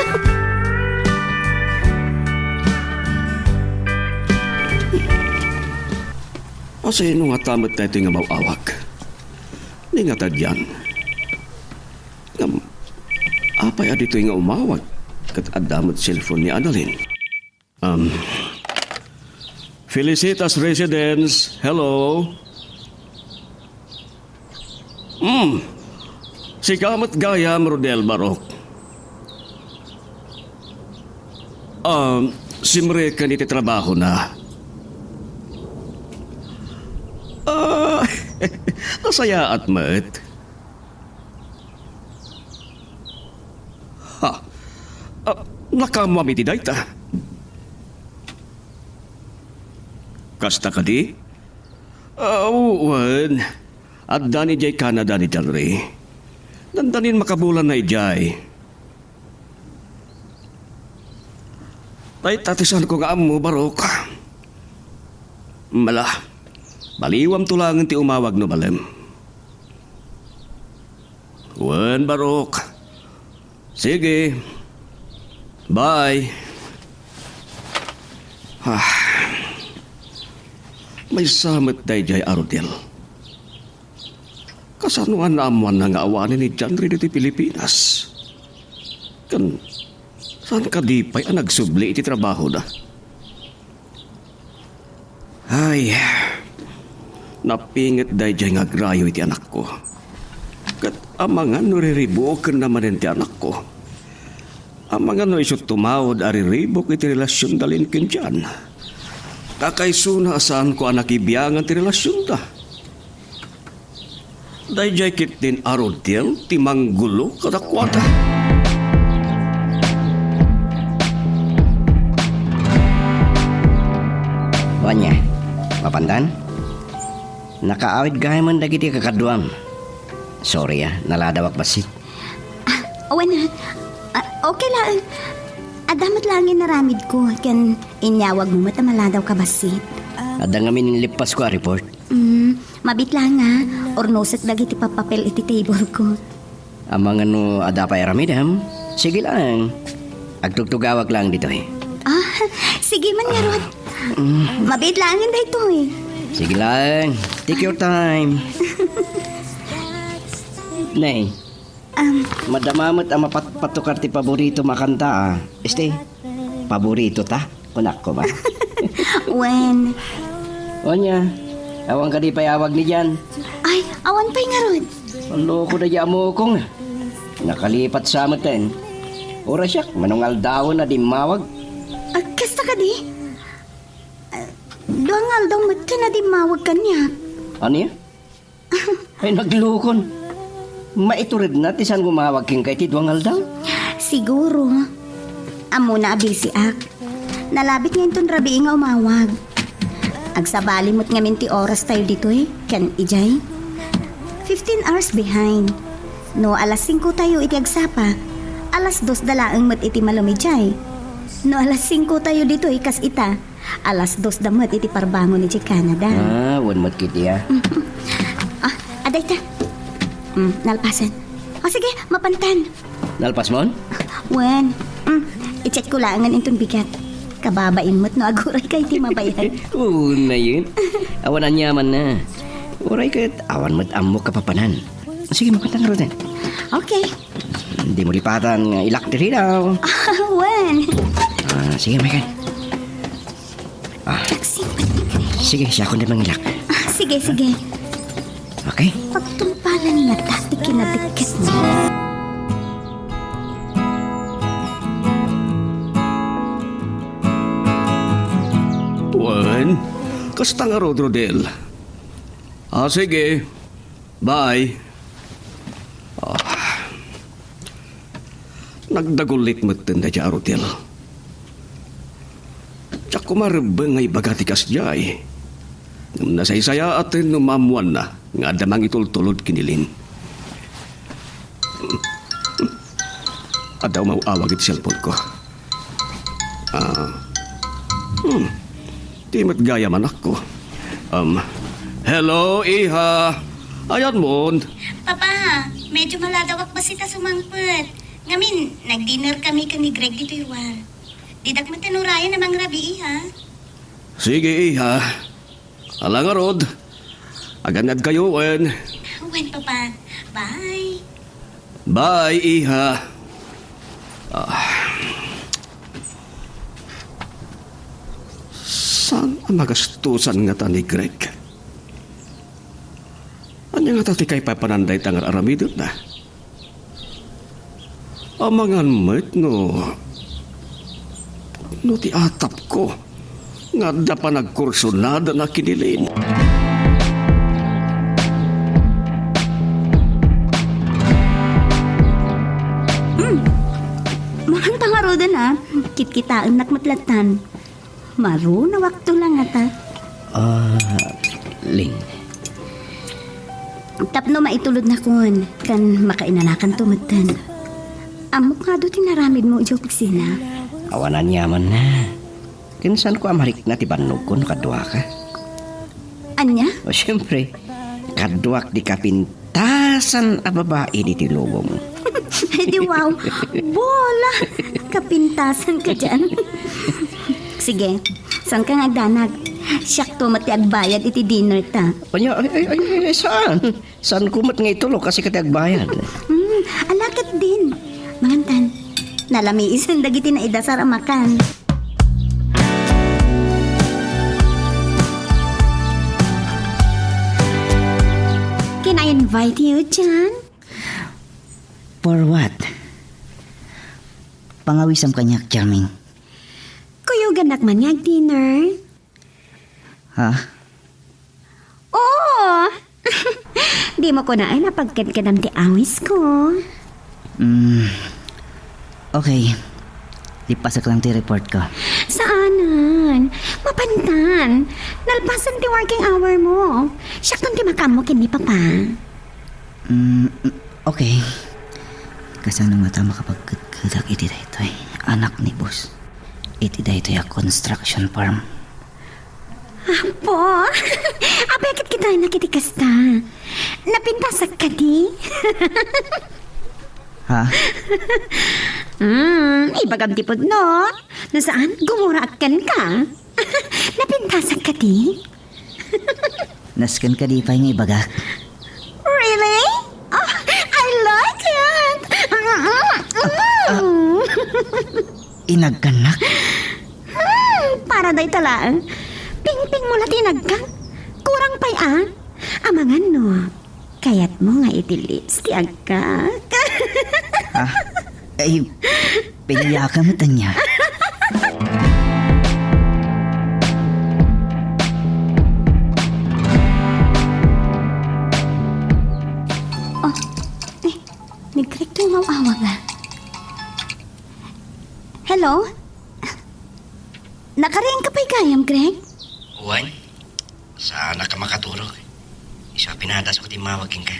Asino nga tamat tayo nga mawawag. Ni nga tadyan. Apay adito nga umawag. Kat adamot cellphone ni Annalyn. Felicitas Residence. Hello. Si Kamat Gayam Rodel Barok. Si Mreka niti trabaho na. Nasaya at mat. Nakamami ti dayta. Kasta ka di? Uwan. At dani jay Canada ni Jalre. Dandanin makabulan na ijay. Tay tatisan ko nga amo, Barok. Mala. Baliwam tulangan ti umawag no balem. Uwan, Barok. Sige. Bye. May samit day jay Arodel. Kasanuan na amuan na nga awanin ni John rin iti Pilipinas. Kan, saan ka di pa'y nagsubli iti trabaho na? Ay, napingit day jay nga grayo iti anak ko. Kat amangan no riribukan naman iti anak ko. Amangan no isot tumawad ariribok iti relasyon dalin kin dyan. Kakaisuna saan ko anak ibiyangan ti relasyon ta. Dayjay kit din Arodel ti manggulo kadakwata. Wanya, mapandan? Nakaawid gaya man dagiti kakaduam. Sorry naladawak basit. Awan na. Okay lang. Adamat langin naramid ko. Kan inyawag mo matamaladaw ka basit. Ada nga minilipas ko a report. Mabit lang nga. Ornosat lagi ti papapel iti table ko. Amang ano ada pa iramidam. Sige lang. Agtugtugawag lang dito eh. Sige man nga Rod. Mabit langin da ito eh. Sige lang. Take your time. Nay. Madamamot ang mapatpatukar ti paborito makanta Este, paborito ta? Kunak ko ba? Wen. Onya, awang ka di payawag ni Jan. Ay, awan pa'y nga rod. Ano ko na di mo kong. Nakalipat sa amaten. Ora siya, manungal daw na di mawag. Kasta ka di? Duangal daw mat ka na di mawag kanya. Ano yan? Ay, naglukon. Maiturid na, tisan gumawag king kay tidwangal daw. Siguro. Amo na abisi ak. Nalabit ngayon ton rabi nga umawag. Agsabali mo't nga minti oras tayo dito kan ijay. 15 hours behind. No, alas 5 tayo iti agsapa. Alas 2 dalaang mat iti malumijay. No, alas 5 tayo dito kas ita. Alas 2 damat iti parbangon iti Canada. Wan mat kiti Aday ta. Nalpasan. Sige, mapantan. Nalpas mon? Wen, i-check ko langan itong bigat. Kababain mo't no aguray kay ti mabayan. Na yun. Awan ang yaman na. Uray ka't awan mo't amo kapapanan. Sige, makatang rin. Okay. Hindi mo lipatan, ilak diri daw. Wen. Sige, Megan. Taxi. Sige, siya ko namang ilak. Sige, sige. Okay? Pagtumpalan niya dati kinadikit mo. Wen, kasta nga rod, Rodel. Sige. Bye. Nagdagulit mo tinda dya, Rodel. Tsak kumarabang ngay bagatikas dya Nasaysaya atin numamuan na nga damang itultulod kinilin. Adaw mauawag iti cellphone ko. Di mat gaya man ako. Hello, Iha. Ayan mo. Papa, medyo maladawak ba sita sumangpet? Ngamin, nag-dinner kami ni Greg dito iwal. Didak matanurayan namang rabi, ha? Sige, Iha. Alang nga, Rod. Aganad kayo, Wen. Wen, Papa. Bye. Bye, Iha. Saan ang magastusan nga ta ni Greg? Ano nga tati kay papananday tangar aramidot na? Amangan met no ti atap ko nga da pa nagkursunada na kinilin. Mahal pangaroda na. Kitkitaan nakmatlatan. Maru na wakto lang ata. Ling. Tapno maitulod na kon. Kan makainanakan tumatan. Amok nga do tinaramid mo ijok pisina. Awanan yaman na. Kinsan ko amarik na tibanog ko nakadwa ka. Anya? O siyempre, kadwak di kapintasan a babae di tilubo mo. Di wow. Bola. Kapintasan ka dyan. Sige. Saan ka nagdanag? Siyak to mati agbayad iti dinner ta. Anya, ay, saan? Saan kumat nga itulo kasi kati agbayad? Alakit din. Mangantan. Nalami isang dagiti na idasar amakan. Can I invite you, Jan? For what? Pangawisam kanyak, Charming. Kuyo ganak man nga dinner. Ha? Oh! Di mo ko na ay napagkadkadam ti awis ko. Okay. Lipasak lang ti report ko. Saanan? Mapantan. Nalpasan ti working hour mo. Siyak nang ti makam mo kini papa. Okay. Kasano nga tama kapag kadak iti daytoy. Anak ni boss. Iti daytoy a construction farm. Apo, apekit kita nakitikas ta. Napintasak ka di? Ha? Ibagam tipod no. Nasaan? Gumurakan ka. Napintasak ka di? Naskan ka di pa yung ibagak. Really? Oh, I like it. Inagkanak? Para day talaan. Ping-ping mo latinag ka. Kurang pa'y Amangan no. Kayat mo nga itilips ti agka. Ay, piliya ka mo tanya. Ni Greg to yung awag Hello? Nakarayan ka pa'y gayam, Greg? Uwan, sana ka makaturog. Isa pinadas ko timawagin ka.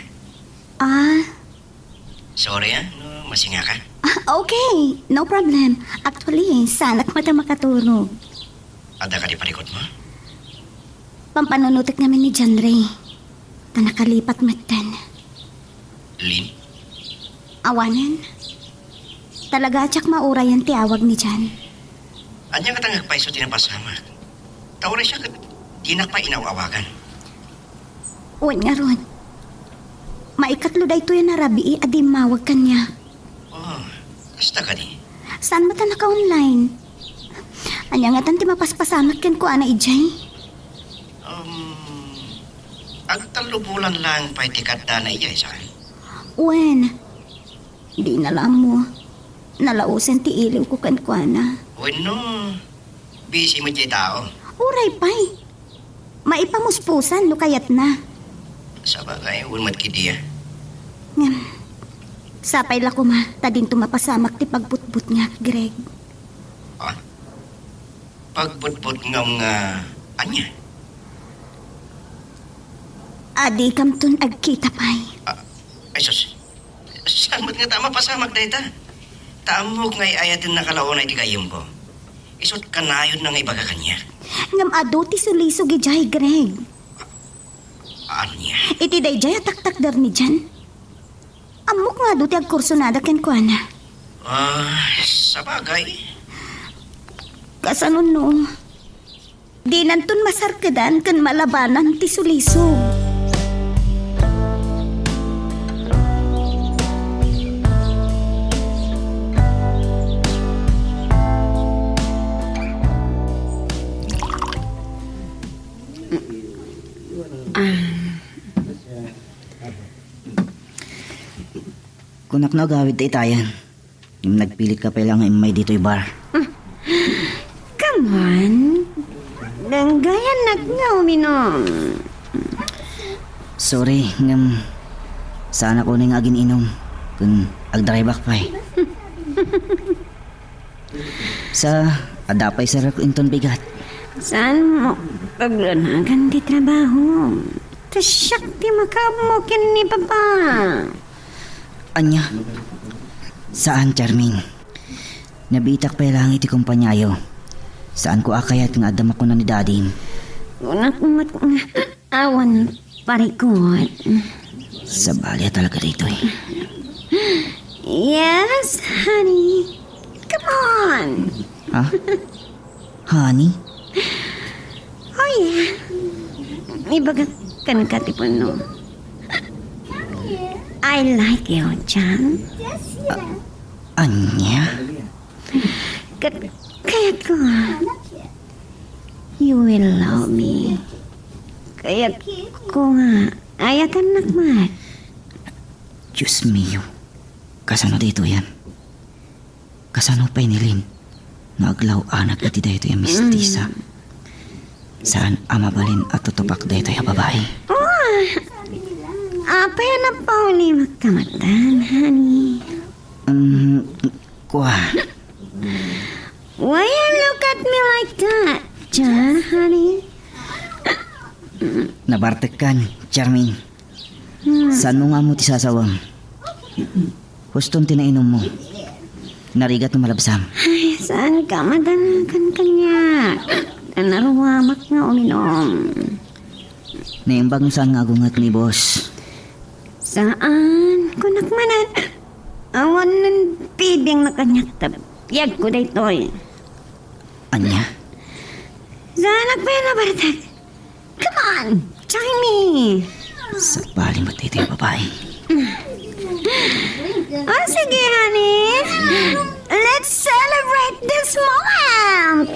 Sorry no, masinga ka. Okay, no problem. Actually, sana ka mata makatulog. Ada ka di parikot mo? Pampanunutik namin ni John Ray. Ta nakalipat matan. Lin? Awanan. Talaga atsak mauray ang tiawag ni John. Anya ka tangag pa iso tinapasama. Tawari siya di na pa inawawagan. Uwan nga ron. Maikatlo da ito yan na rabi adi mawag kanya. Oh, kasta ka di. Saan ba ta naka-online? Anya nga tan ti mapaspasamat ken ko ana ijay. Agtalo bulan lang pa itikada na iya saan. Uwan. Di nalam mo. Nalausan ti iliw ko kan ko ana. Bueno, busy mo dyan tao. Uray pay. Maipamuspusan no kayat na. Sa bagay, unmat kidiya. Ngam. Sapay la ko ma. Tadin tumapasamak ti pagputput nga, Greg. Pagbutbut nga anya. Adi kamtun agkita pay. Ay sus, saan mo't nga tama pasamak dahita? Taamok nga'y ayatin nakalaon ay tigayong ko. Isot kanayon na nga ibaga kanya. Ngam ado ti sulisog ijay, Greg. Anya? Iti day jay atak-tak dar ni Jan. Amok nga do ti agkursunada ken ko ana. Sa bagay. Kasanon no. Di nantun masarkedan ken malabanan ti sulisog. Kunak na gawid tayo tayan. Yung nagpilit ka pa lang may dito'y bar. Come on. Danggayan nga uminom. Sorry, ngam. Sana ko na agin inom. Kung agdrive back pa eh. Sa adapay sa inton bigat. Saan mo paglanagan di trabaho? Tasyak di makamokin ni Papa. Anya? Saan, Charmin? Nabitak pa lang iti kumpanyayo. Saan ko akayat nga adam ako na ni Daddy? Unak awan parikot. Sa balya talaga dito eh. Yes, honey. Come on. Ha? Honey? Oh yeah. Ibaga kan katipon no. I like you, John. Anya? Kaya ko, you will love me. Kaya ko nga, ayatan nakmat. Diyos mio. Kasano dito yan? Kasano pa inilin? Naaglaw anak iti dito yung mistisa. Saan amabalin at tutupak dito yung babae? Apa yan ang pauli magkamatan, honey? Kuha. Why you look at me like that, John, honey? Nabartek ka ni, Charmin. Saan mo nga mo ti sasawang? Hustong tinainom mo. Narigat ng malabsam. Ay, saan ka madanagan kanya? Naruwamak nga uminom. Naimbang saan nga agungat ni boss. Saan? Kunakmanan. Awan ng pibing na kanyak tabiyag ko dito eh. Anya? Saan nagpaya na baratak? Come on! Join me! Sa baling ba't dito yung babae? Oh, sige, honey. Let's celebrate this moment!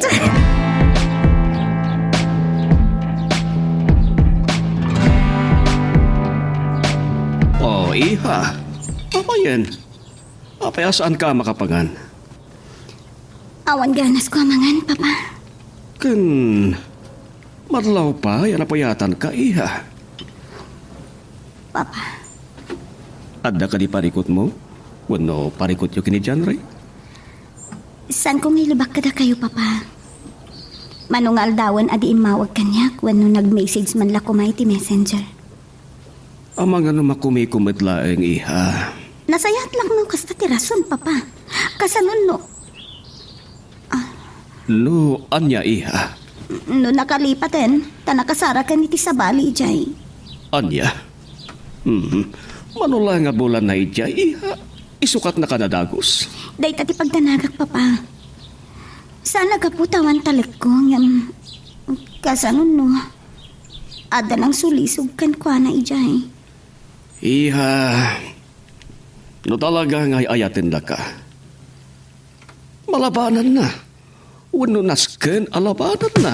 iha. Apayan. Apaya saan ka makapangan? Awan ganas ko amangan, Papa. Kan madlaw pa yan apayatan ka iha. Papa, Adda ka di parikot mo? Wano parikot yung kini dyan, Ray? saan kong ilubak kada kayo, Papa? Manungal dawan adi imawag kanyak when no nag-message man la kumay ti messenger. Amang ano makumikumit laeng iha. Nasayat lang no kasta ti rason, Papa. Kasanon no. No, anya iha. No nakalipaten, tanakasara ka ni ti sabali, Jay. Anya? Manula nga bulan na ija, iha. Isukat na kanadagos. Day tati pagdanagak, Papa. Saan nagaputawan talik ko ngam kasanon no. Ada nang sulisog kan kwa na ijay. Iha. No talaga nga ayatin na ka. Malabanan na. Wano nasken alabanan na.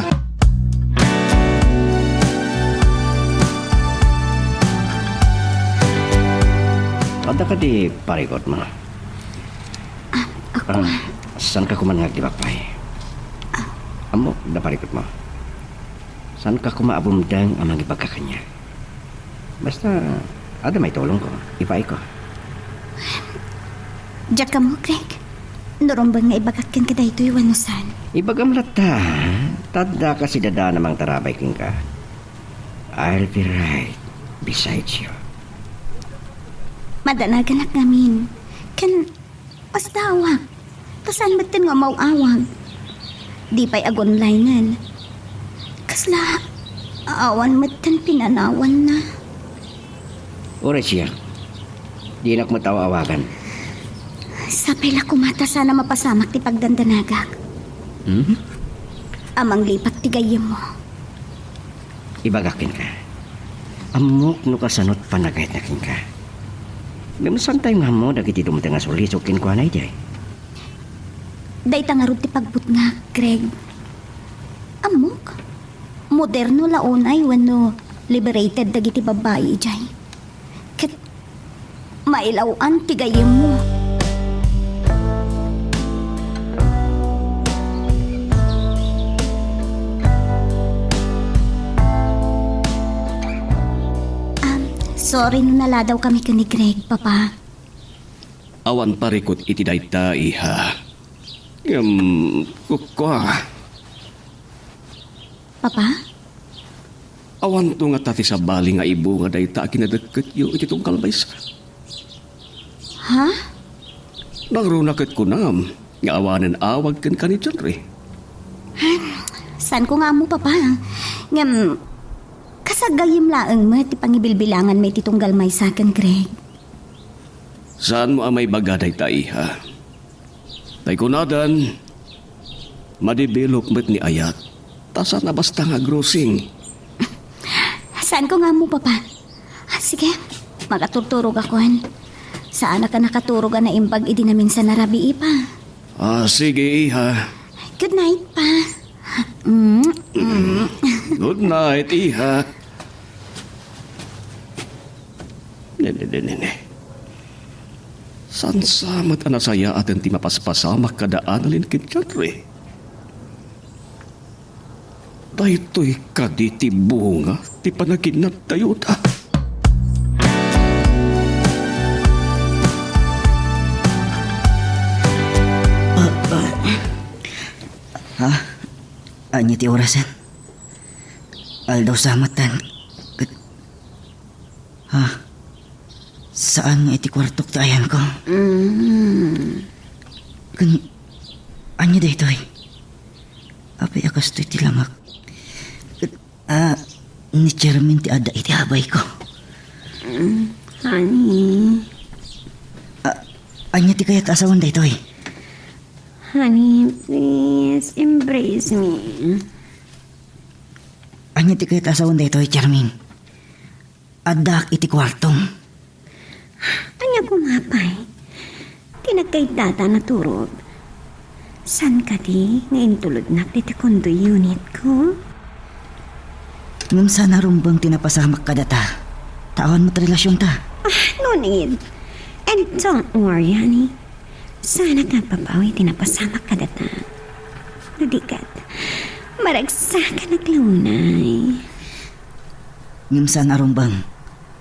Ada ka di parikot mo? Ako. Saan ka kumanhag di bakpay? Amo, da parikot mo. Saan ka kumaabumdang amang ipagkakanya? Basta, ada may tulong ko. Ipay ko. Diyak ka mo, Greg. Nurumbang nga ibagakin ka dahito iwanusan. Ibagam lata, tadda ka si dada namang tarabay king ka. I'll be right beside you. Madanagan ak namin. Kan, pas tawag. Kasan batin nga mauawag. Di pa'y agonlinean. Kasla, awan matan pinanawan na. Oras siya. Di na kumatawa-awagan. Sapay la kumata sana mapasamak ti pagdandanagak. Amang lipat ti gayem mo. Ibagakin ka. Amok no kasanot panagayt na king ka. Gamasan tayo nga mo dagiti dumatang nga sulisokin ko anay jay. Day tangarod ti pagbut nga, Greg. Amok. Moderno launay wano liberated dagiti babae jay. Ket mailawan ti gayem mo. Sorry no nala daw kami ka ni Greg, Papa. Awan parikot iti dayta iha. Kukwa. Papa? Awan to nga tati sa bali nga ibo nga dayta kinadagkat yu iti tong kalbays. Ha? Nagrunakat ko nam. Nga awanan awag kan kanit dyan, Ray. Saan ko nga mo, Papa? Ngam, kasagayim laang mo ti pangibilbilangan may titunggal may sakan, Greg. Saan mo amay bagaday ta iha? Tay kunadan, madibilok met ni ayat. Tasa na basta nga grossing. Saan ko nga mo, Papa? Sige, makaturturog ako. Saan ka nakaturog na imbag idi namin sa narabi, pa? Sige iha. Good night, Pa. Good night, iha. Nene. San samat anasaya atin ti mapaspasamak kadaan alin kitsyatre. Daytoy kadi ti bunga ti panaginat tayo ta. Anya ti orasan? Aldaw samatan. Saan nga iti kwartok ti ayan ko? Anya daytoy? Apay akas to'y tilamak. Ni Jermin ti ada iti habay ko. Honey. Anya ti kayat asawan daytoy? Honey, please embrace me. Anya ti kayat asawan daytoy, Jermin? Adak iti kwartong. Anya kumapay. Kinagkaitata na turog. San ka di ngayon tulod na ti kondo unit ko? Ngam sana rumbang tinapasamak ka data. Tawan mo't relasyon ta. No need. And don't worry, honey. Sana ka papawi tinapasama ka data. Nadikat. Maragsa ka naglaunay. Ngimsan arumbang,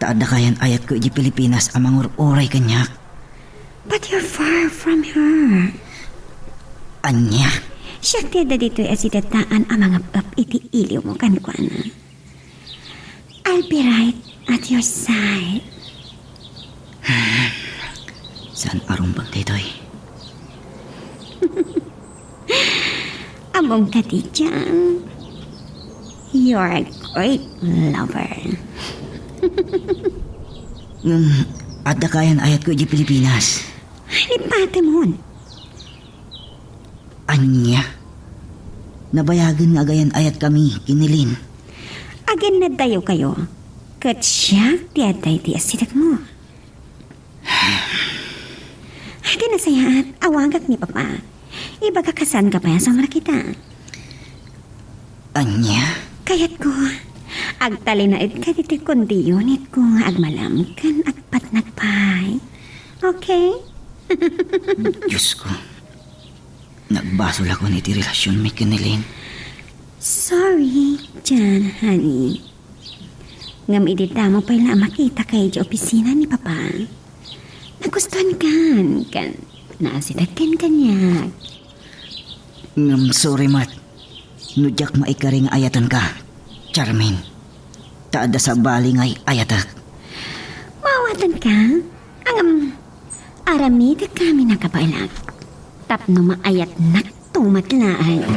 taad na kayan ayat ko iji Pilipinas amang uray kanyak. But you're far from her. Anya, Siya tiyada dito ay asitataan ang mga pap iti iliw mo kan kwa na. I'll be right at your side. saan arumbang ditoy? Among ka di dyan. You're a great lover. Adda kayan ayat ko iji Pilipinas. Lipate mo. Anya, nabayagan nga gayan ayat kami kinilin. Again na dayo kayo. Kat siya tiyaday ti asidak mo. Adi na saya at awagak ni Papa. Iba kakasan ka pa sa mara kita. Anya, Kayat ko, agtali na it ka dito kundi unit ko agmalam kan agpat nagpay. Okay? Diyos ko. Nagbasol ako niti relasyon may kinilin. Sorry, Jan, honey. Ngam idita mo pala makita kay di opisina ni Papa. Nagustuhan kan naasidagan kanya. Sorry, Mat. Nudyak maikaring ayatan ka. Charmin. Taada sa balingay ayatak. Mawatan ka? Aramida kami nakapailag. Tapno maayat na tumatlaan.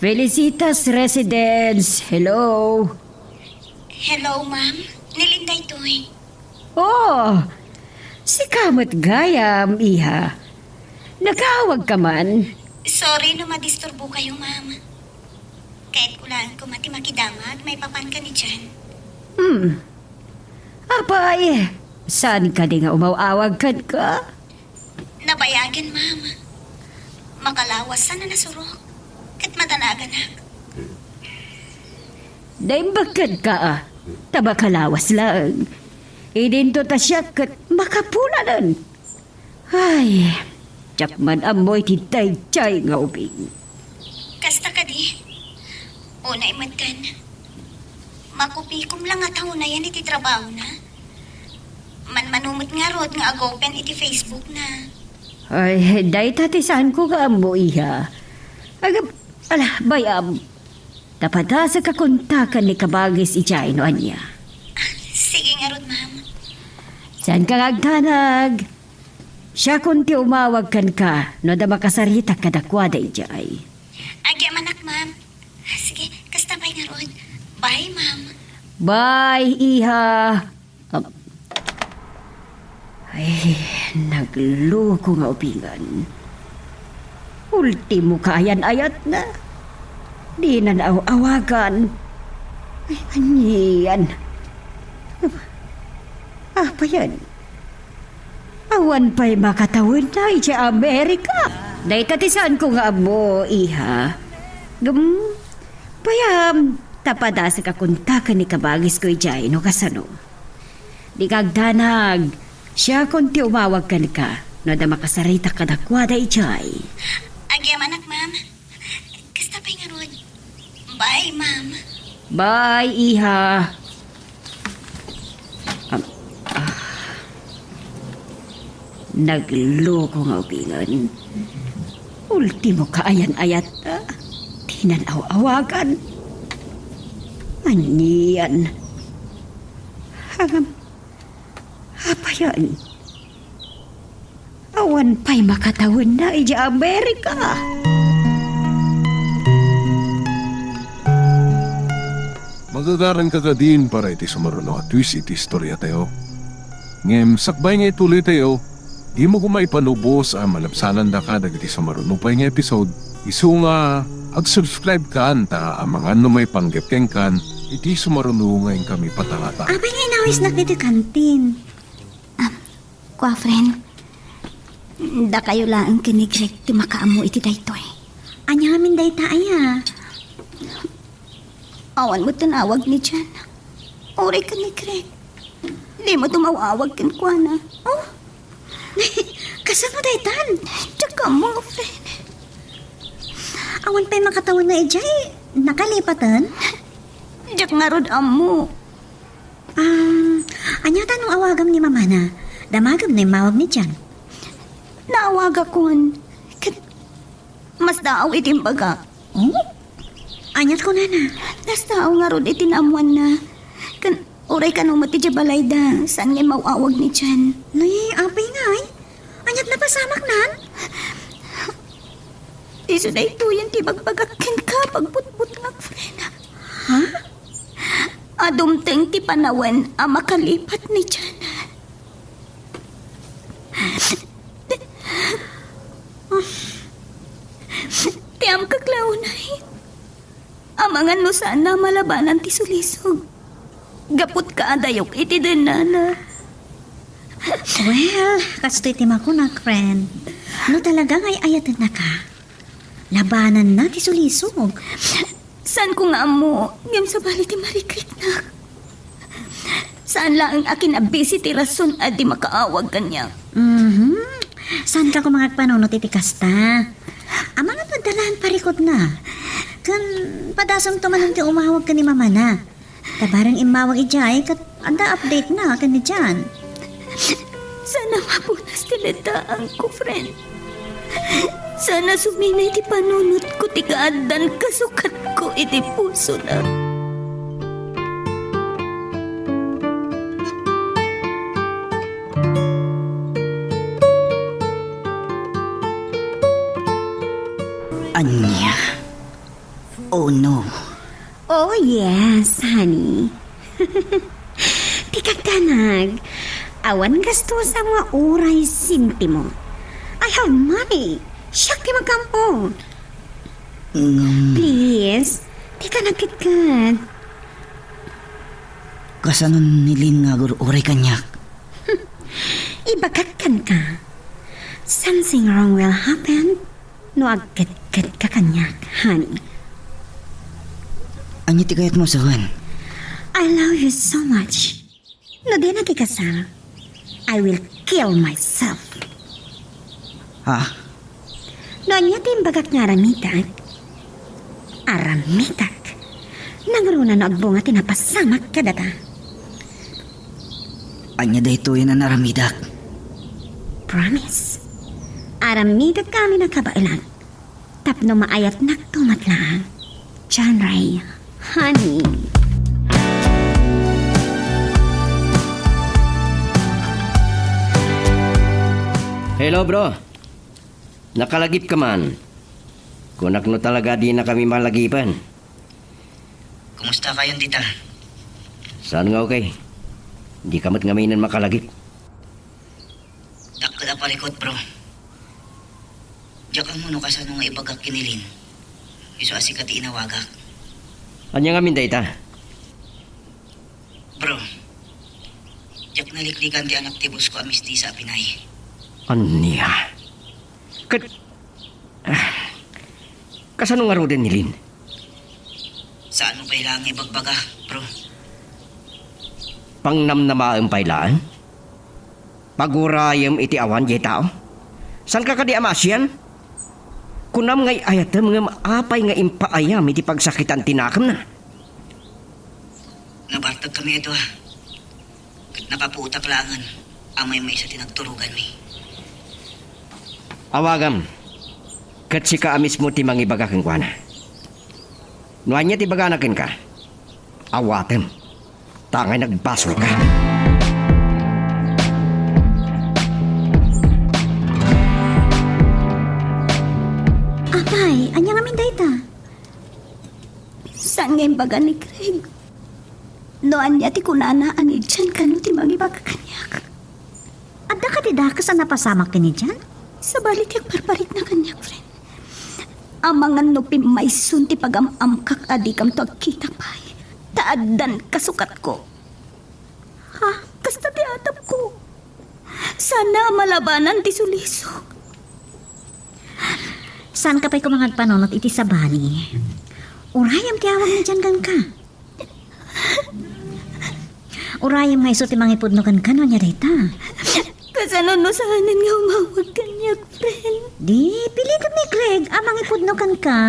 Felicitas Residence. Hello. Hello, ma'am. Nilinday to'y. Oh, si Kamot Gayam, iha. Nakawag ka man. Sorry na madisturbo kayo, ma'am. Kahit kulaan ko makidamag, may papan ka ni Jan. Apay, saan ka di nga umawawag ka? Nabayagan, ma'am. Makalawas sana nasurok. Kat madalagan na. Daimbagkad ka tabakalawas lang. Idinto ta siya kat makapulanan. Ay, tiyakman amoy titay-tiyay nga ubing. Kasta ka di. Una imadkan. Makupikom lang at na yan iti trabaho na. Manumot nga rod nga agopen iti Facebook na. Ay, day tatisan ko ka amo iha. Agap, bayam. Tapada sa kakontakan ni Kabagis ijay no anya. Sige nga rod, ma'am. Saan ka agtanag? Siya kunti umawag kan ka no da makasarita kadakwada ijay. Agi manak, ma'am. Sige, kastabay nga rod. Bye, ma'am. Bye, iha. Ay, nagloko nga upingan. Ultimo kayan-ayat na. Di na naawagan. Ay, anyan. Apa yan? Awan pa'y makatawid na sa Amerika. Dahil tatisan ko nga mo, iha. Payam, tapada sa kakuntakan ni Kabagis ko ijay no kasano. Di kagdanag, siya kunti umawag ka, no da makasarita ka dakwada ijay. Agi manak, ma'am. Kastabay nga rod. Bye, ma'am. Bye, iha. Nagloko nga ubingan. Ultimo kaayan-ayat na. Tinanaw-awagan. Anyan. Apa yan? Awan pa'y makatawin na ija Amerika. Magagaran ka ka din para iti sumaruno at twist iti istorya tayo. Ngem, sakbay nga ituloy tayo, di mo kumay panubos ang malapsanan da ka dagiti sumaruno pa nga episode. Isu nga, ag-subscribe ka anta ang mga may panggepkeng kan, iti sumaruno ngayon kami patangata. Abay nga inawis na kiti kantin. Kwa, friend. Da kayo lang kini Greg ti makaamo iti daytoy. Anya nga min dayta aya. Awan mo tinawag ni Jan. Oray ka ni Greg. Di mo tumawawag kin kwa na. Oh, kasama daytan. Tsaka mo, friend. Awan pa'y makatawan na ijay. Nakalipatan? Diyak nga rod amo. Anya tanong awagam ni mama na. Damagam na yung mawag ni Jan. Naawag akon. Mas daaw itim baga. Oh? Anyat ko na na. Nas daaw nga rod itinamuan na. Oray ka nung matidya balay da. Saan nga mawawag ni Jan? Nay, apay nga ay. Anyat na pasamak nan? Iso na ito yan ti bagbagakin ka pagbutbut nga, friend. Ha? Adumteng ti panawan ang makalipat ni Jan. Tiyam kaklaunay. Amangan mo sana malabanan ti sulisog. Gapot ka adayok iti din nana. Well, kastoy timako na, friend. No talaga ngay ayatan na ka. Labanan na ti sulisog. Saan ko nga mo? Ngam sa bali ti marikrit na. Saan lang ang akin abisi ti rason at di makaawag kanya? Saan ka kumangagpanunot iti kasta? Amang at madalaan parikot na. Kan padasong tumanong ti umawag ka ni mama na. Tabarang imawag ijay kat anda update na ka ni Jan. Sana mapunas tinataan ko, friend. Sana suminay ti panunot ko ti kaadan kasukat ko iti puso na. Anya. Oh no. Oh yes, honey. Tikagdanag. Awan gasto sa mga oray sinti mo. I have money. Siyak ti magkampo. Please, di ka nagkitkat. Kasanon nilin nga guro oray kanyak. Ibagkatkan ka. Something wrong will happen. No agkatkat ka kanyak, honey. Anya ti kayat mo sawan. I love you so much. No di na ti kasal. I will kill myself. Ha? No anya ti bagak nga aramitak. Aramitak. Nagruna na agbunga tinapasamak ka data. Anya dayto yan ang naramidak. Promise. Aramitak kami na kabailan. Tapno maayat na tumatlaan. John Ray, honey. Hello bro. Nakalagip ka man. Kunak no talaga di na kami malagipan. Kumusta kayon tita? Saan nga okay? Di ka mat ngaminan makalagip. Dakkel a parikot bro. Diyak ang muno kasano nga ibagak kinilin. Iso asikat inawagak. Anya nga minday ta? Bro, diyak naliklikan ti anak tibus ko amisti sa Pinay. Anya? Kasano nga ro din nilin? Saan mo kailangan ibagbaga, bro? Pangnamnamaang pailaan? Pagurayam iti awan jay tao? San ka kadi amasyan? Kunam ngay ayatem nga maapay nga impaayam iti pagsakitan tinakam na. Nabartag kami ito ha. Kat nakapuutak langan. Amay may isa tinagturugan mi. Awagam. Kat si ka amis mo ti mangibagakin kwa na. Nuanya ti baganakin ka. Awatem. Tangay nagbasol ka. Apay, anya nga min dayta. Saan nga yung baga ni Greg? Noan niya ti kunana ang idyan kanu ti mangibagakanyak. Adda ka ti dakas ang napasamak kini Jan? Sa balit yung parparit na kanyak, friend. Amangan no pimaysun ti pagamamkak adikam to agkita pay. Taadan kasukat ko. Ha? Kasta ti atap ko. Sana malabanan ti sulisok. Saan ka pa'y kumangag panonot iti sa bani? Urayam ti awag ni dyan ka. Urayam nga iso ti mangipudno kan kano niya dayta. Kasano no saanan nga umawag kanyak, friend? Di, pilipod ni Greg, amang ipudno kan ka.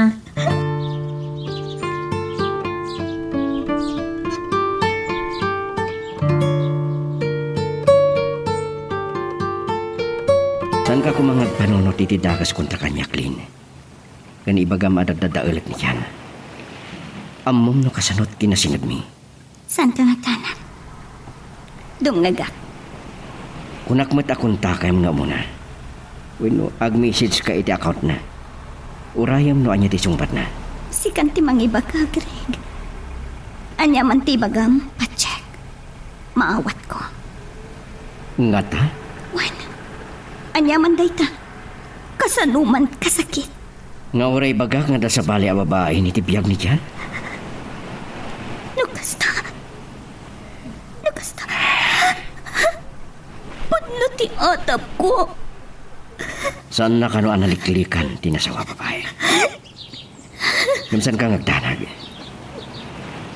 Saan ka kumangag panunot iti dagas kontra kanya, Clean? Kan ibagam adagdadaulat ni yan. Amom no kasanot kinasinag mi. Saan ka nga tanan? Dumngagak. Kunakmat akong takayam nga muna. Wino, ag-message ka iti account na. Urayam no anya ti sungpat na. Si kanti mangiba ka, Greg. Anya man ti bagam, pacheck. Maawat ko. Nga ta? Wan. Anya man dayta. Kasanuman kasakit. Nga oray bagak nga da sa bali a babae ni tibiyag ni Jan? Nukasta. Nukasta. Pudno ti atap ko. Saan na kano analiklikan tinasawa babae? Minsan ka ngagdanag.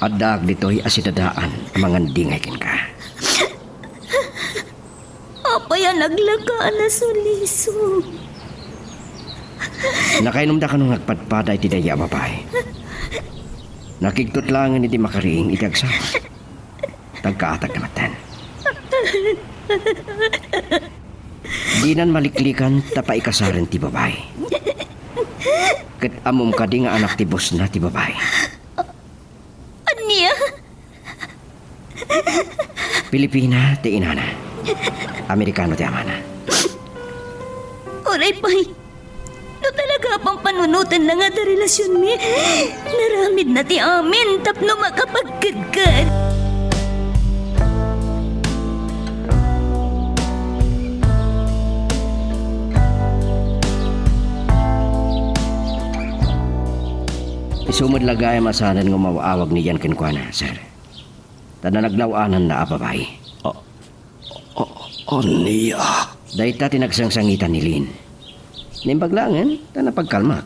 Adag dito'y asidadaan ang mga dingay kin ka. Apaya naglaga na suliso. Nakainom da ka nung nagpadpada iti daya babae. Nakigtot lang iti makariing iti agsama. Tagkaatag na matan. Di nan maliklikan tapa ikasaran ti babae. Ket amom ka di nga anak ti boss na ti babae. Anya? Pilipina ti inana. Amerikano ti amana. Oray pa'y. No talaga pang panunutan na nga da relasyon mi. Naramid na ti amin tapno makapagkadkad. Isumod lagay masanan nga mawawag ni yan kinkwana, sir. Tada naglawanan na a babae. Aniya. Dahita tinagsangsangitan ni Lynn. Nimbaglangan, ta napagkalma.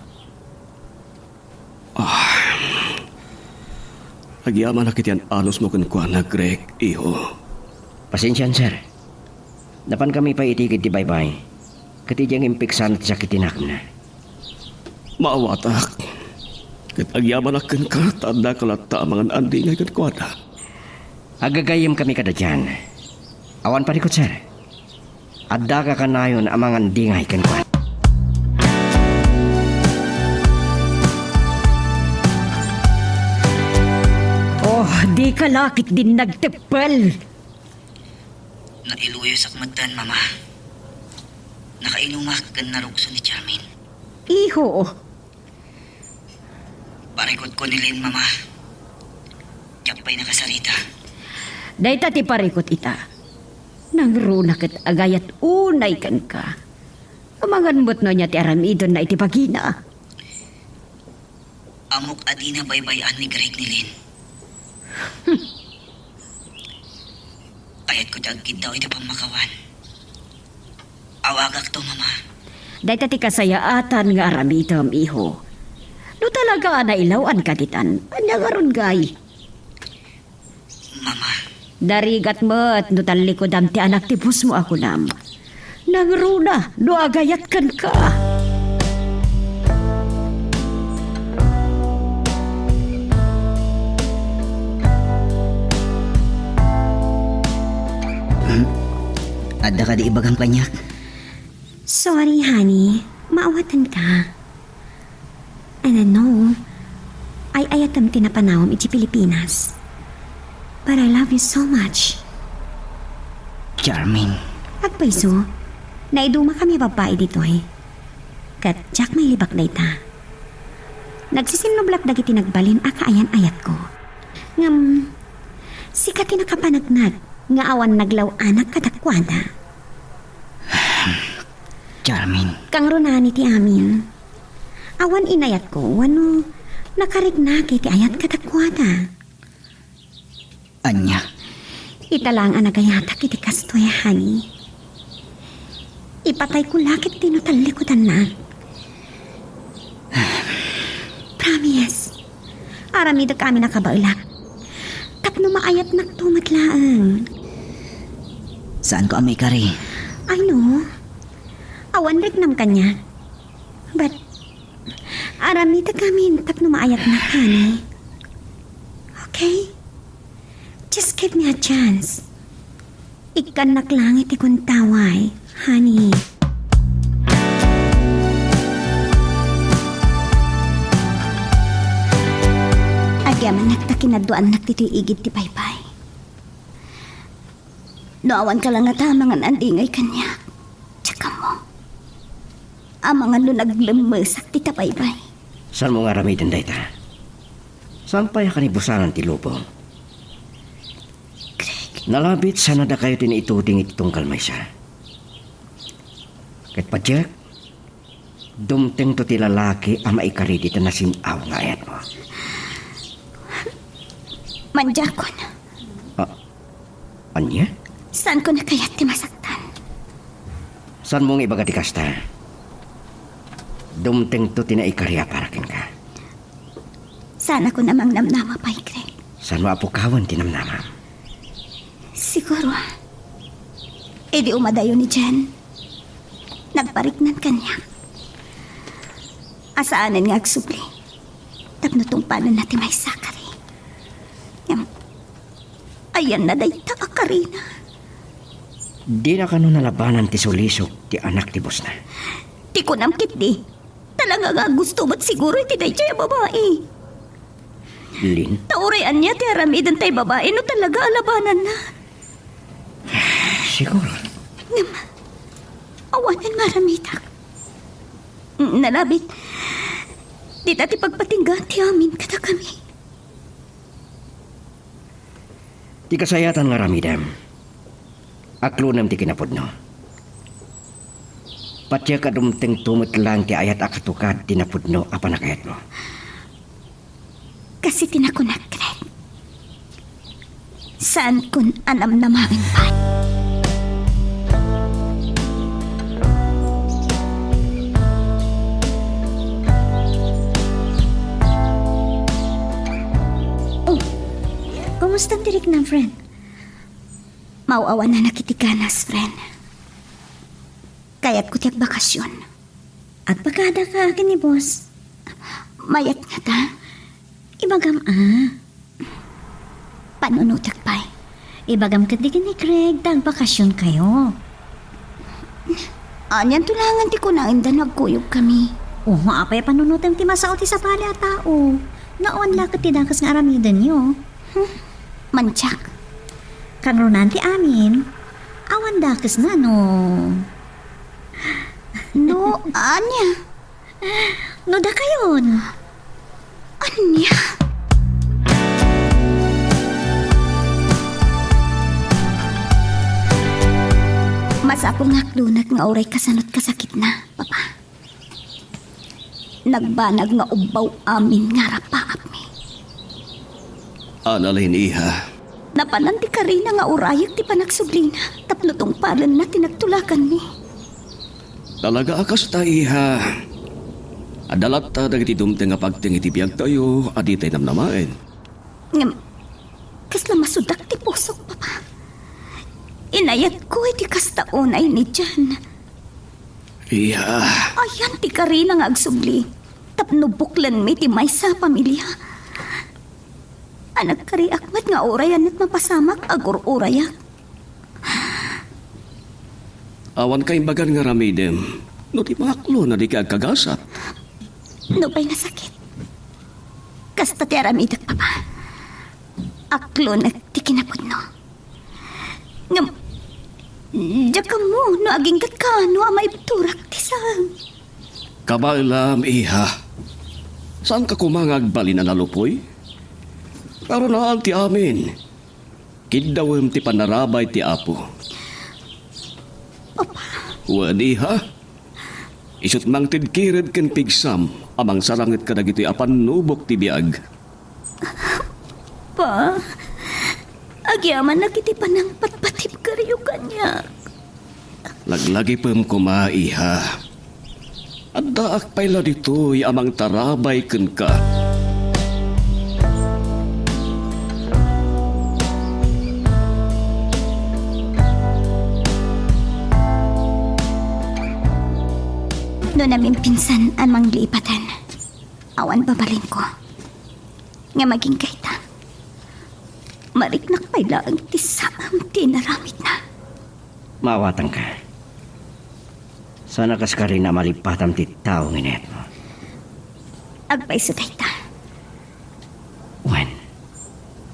Agyaman na kitiyan anos mo kan na Greg, iho. Pasensyan, sir. Napan kami pa itikid ti baybay. Katidyang impiksan at sakitinak na. Maawatak. Kat agyaman na kan ka, tanda kalata mga andi ngay kan na. Agagayam kami kada dyan. Awan parikot, sir. Adda ka kanayon amang dingay kankwan. Oh, di ka lakit din nagtepal. Nailuyo sa kumagdan, mama. Nakainumak kan narukso ni Jamin. Iho, Parikot ko nilin, mama. Tiyak pa'y nakasarita. dahita ti parikot ita. Nangrunak at agayat unay kan ka. Amangan mo't no niya ti aramidon na iti pagina. Amok adina baybayan ni Greg nilin. Ayat ko tagkid daw iti pamakawan. Awagak to, mama. Dahita ti kasayaatan nga aramidom, iho. No talaga na ilawan ka ditan, anya nga ron gay. Mama, Darigat mo't no talikod ti anak ti bus mo ako nam. Nangruna, no agayat kan ka. Adda ka di ibagang kanyak. Sorry, honey. Maawatan ka. And I know, ay ayatam tinapanawam iti Pilipinas. But I love you so much. Charming. Agpaiso, naiduma kami babae dito eh. Kat Jack may libak na ita. Nagsisimnublak dagiti nagbalin akaayan ayat ko. Ngam, sikat nakapanagnag nga awan naglaw anak katakwada. Charming. Kang runani ti amin. Awan inayat ko, wano nakarignag iti ayat katakwada. Anya. Italang ang nagayatak iti kastoy, honey. Ipatay ko lakit tinutalikodan na. Promise. Aramida kami nakabaulak. Tapno maayat nagtumatlaang. Saan ko amay kari? I know. Awan regnam kanya. But, aramida kami tapno maayat na kani. Okay? Just give me a chance. Ikan naklangit ikon taway, honey. Agyaman nagtakinaduan nagtituigid ti paypay. Noawan ka lang nga tamangan andingay kanya. Tsaka mo. Amangan no naglemesak ti tapaypay. Saan mo nga ramitin day ta? Saan pa ya kanibusanan ti lubong? Nalabit sana da kayo tiniituding itong kalmay siya. Kahit pa Jack, dumteng to ti lalaki ang maikari dito na sinaw nga ayat mo. Manjakon. Anya? Saan ko na kaya't ti masaktan? Saan mong ibagati kasta? Dumteng to tinaikarya para kin ka. Sana ko namang namnama pa, Greg. Saan mo apukawan tinamnama? Siguro. E di umadayo ni Jen. Nagpariknan kanya. Asaanan nga agsubli. Tapno tong paano natin may sakari. Ayan na day ta akarina. Di na kano nalabanan ti sulisok ti anak ti bus na. Di ko namkit di. Talaga nga gusto ba't siguro iti day siya babae. Lin? Taurayan niya ti aramidan tay babae no talaga alabanan na. Siguro. Awanan maramita. Nalabit. Di dati pagpatinggan ti amin kada kami. Ti kasayatan nga ramidam. Aklunam ti kinapudno. Patya ka dumteng tumot lang ti ayat akatukad ti napudno apa nakayat mo. Kasi tinakunak, Greg. Saan kun anam na maing pat? Kumusta ang tirik ng friend? Mauawa na nakitikanas, friend. Kaya't ko tiyak bakasyon. At pagkada ka akin ni boss. Mayat nga ta. Ibagam Panunutak pa'y. Ibagam ka di ni Greg, tagbakasyon kayo. Anyan tulangan ti ko na inda nagkuyog kami. Apay panunutan ti masao ti sa pali a tao. Naon lakat ti dakas nga aramidan nyo. Manchak. Kang runan ti amin. Awan dakas na no. No, anya. No da kayon. Anya. Mas ako nga klunat nga oray kasanot kasakit na, papa. Nagbanag nga ubaw amin nga rapaap mi. Analin iha. Napananti ka rin nga urayag ti panagsublina. Tapno tong palan na tinagtulakan mi. Talaga akas ta iha. Adalat ta dagiti dumteng nga pagting iti biyag tayo adi tayo namnamain. Ngam, kasla masudak ti pusok, papa. Inayat ko iti kastaunay ni Jan. Iha. Ayan ti ka rin nga agsubli. Tapno buklan mi ti may sa pamilya. Anak kari akmat nga orayan at mapasamak agur orayak. Awan kay bagan nga ramidem. No ti maklo na di ka kagasat. No pa'y nasakit. Kasta ti aramidak, papa. Aklo na ti kinapod no. Ngam, diya mo, no aging kat ka, no amay turak ti sang. Kabailam iha. Saan ka kumangag bali na nalupoy? Pero naal ti amin. Kidawem ti panarabay ti apo. Papa. Wadi ha? Isut mang tidkired ken pigsam amang sarangit ka dagiti apan nubok ti biag. Pa, agyaman na kiti panang patpatip karyo kanya. Laglagi pem kumaiha. At daak payla dito'y amang tarabay ken ka. No namin pinsan amang liipatan. Awan babalin ko. Nga maging kaita. Mariknak pay lang tisamang tinaramit na. Mawatan ka. Sana kas ka rin na malipatam ti tao nginet mo. Agpay sa kaita. Wen,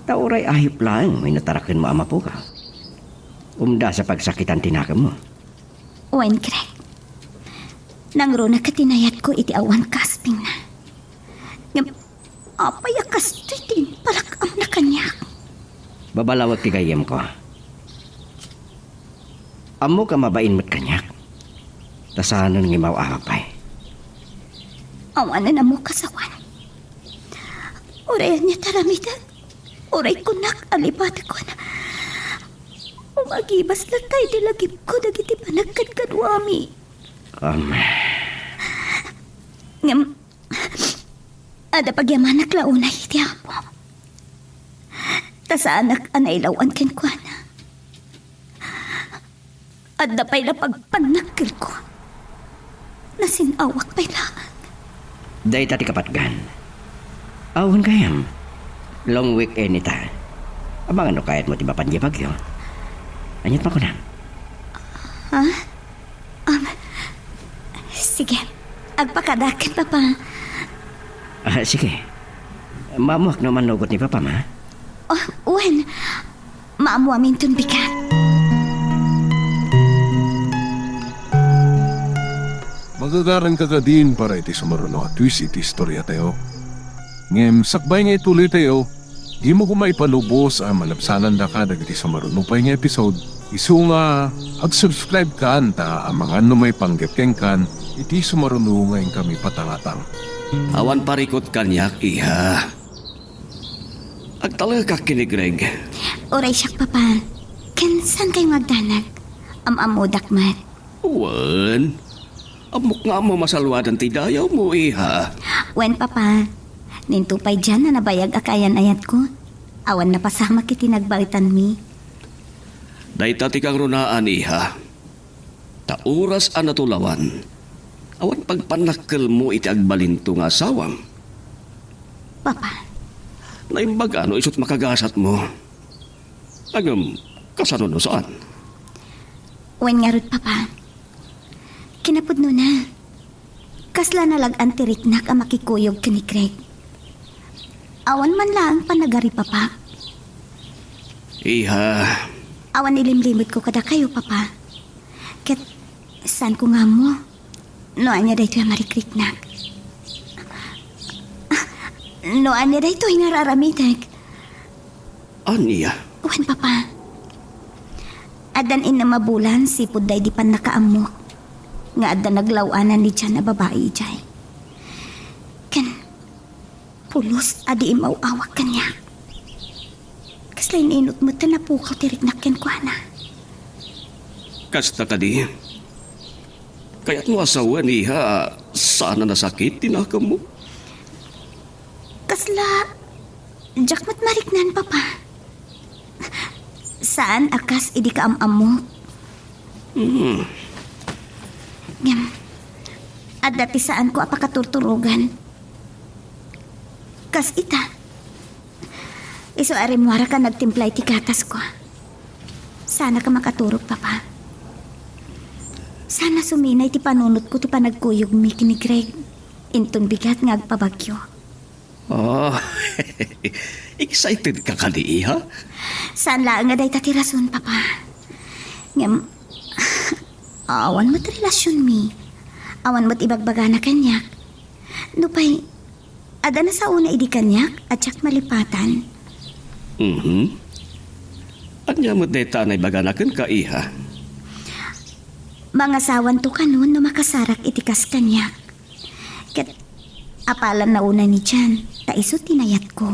tauray ahip lang may natarakin mo ama po ka. Umda sa pagsakitan tinakam mo. Wen Greg. Nang runa katinayat ko iti awan casting na. Ngam, apay akastritin palakam na kanyak. Babalawag ti gayem ko. Amo ka mabain mo't kanyak. Tasanon ng imaw apay. Awan na mo kasawan. Urayan niya taramitan. Uray ko nak alipati ko na. Umagibas na tayo dilagip ko dagiti panagkadkadwami. Ngam, ada pagyamanak launay iti apo. Tasaanak anailawan ken ko na. Adda pay na pagpanakil ko. Nasinawak pay lang. Day tati kapatgan. Awan kayam. Long weekend ita. Abang ano kahit mo tibapan di bagyo. Anyat pa ko na. Sige, agpakadakin papa. Sige. Mamuhak naman nugot ni Papa ma. Oh, Wen, maamu amin tunbikan. Magagaran ka ka din para iti sumaruno at twist iti istorya tayo. Ngem, sakbay nga ituloy tayo, di mo kumay palubos ang malabsanan da ka dagiti sumaruno pa yung episode. Isu nga, ag-subscribe ka anta ang mga may panggapkeng kan, iti sumaruno ngayon kami patangatang. Awan parikot kanyak, iha. Agtalaga ka kini Greg. Oray siyak papa. Ken, saan kayo magdanag? Amamudak mat. Wan, amok nga mo masalwadan ti dayaw mo, iha. Wen papa, nintupay dyan na nabayag akayan ayat ko. Awan na pasama kiti nagbalitan mi. Dahita ti kang runaan, iha. Ta oras ang natulawan. Awan pagpanakkel mo iti agbalinto nga asawam. Papa, Naimbaga no isot makagasat mo. Agam, kasano no saan? wen nga rod papa. Kinapod no na. Kasla na lag antiriknak ang makikuyog kani Greg. Awan man lang panagari papa. Iha, Awan nilimlimot ko kada kayo papa. Ket, saan ko nga mo? Noan niya dahito yung marikriknak. Noan niya dahito yung nararamidag. aniya. Wen papa. Adan ina mabulan sipod day di pan nakaamok. Nga adan naglawanan ni tiyan na babae jay. Ken, pulos adi imawawak kanya. Kaslay inot mo ta napukaw tiriknak ken ko na. Kasta ka di. Kaya't mo asawa niya, sana nasakit, tinakam mo. Kasla, jakmat mariknan papa. Saan akas idi ka amam mo? Ngam, at dati saan ko apakaturturugan. Kas ita. Iso arimwara ka nagtimplay ti gatas ko. Sana ka makaturog, papa. Sana suminay ti panunot ko ti panagkuyog mi kini Greg. Inton bigat nga agpabagyo. Oh, excited ka kadi, ha? Saan lang nga day tati rason, papa? Ngam, awan mo't relasyon mi. Awan mo't ibagbaga na kanyak. Nupay, ada na sa una idi kanyak at sak malipatan. Anya mo deta na ibaganakan ka, iha. Mga sawan to kanon no makasarak itikas kanyak. Ket, apalan na una ni Jan, taiso tinayat ko.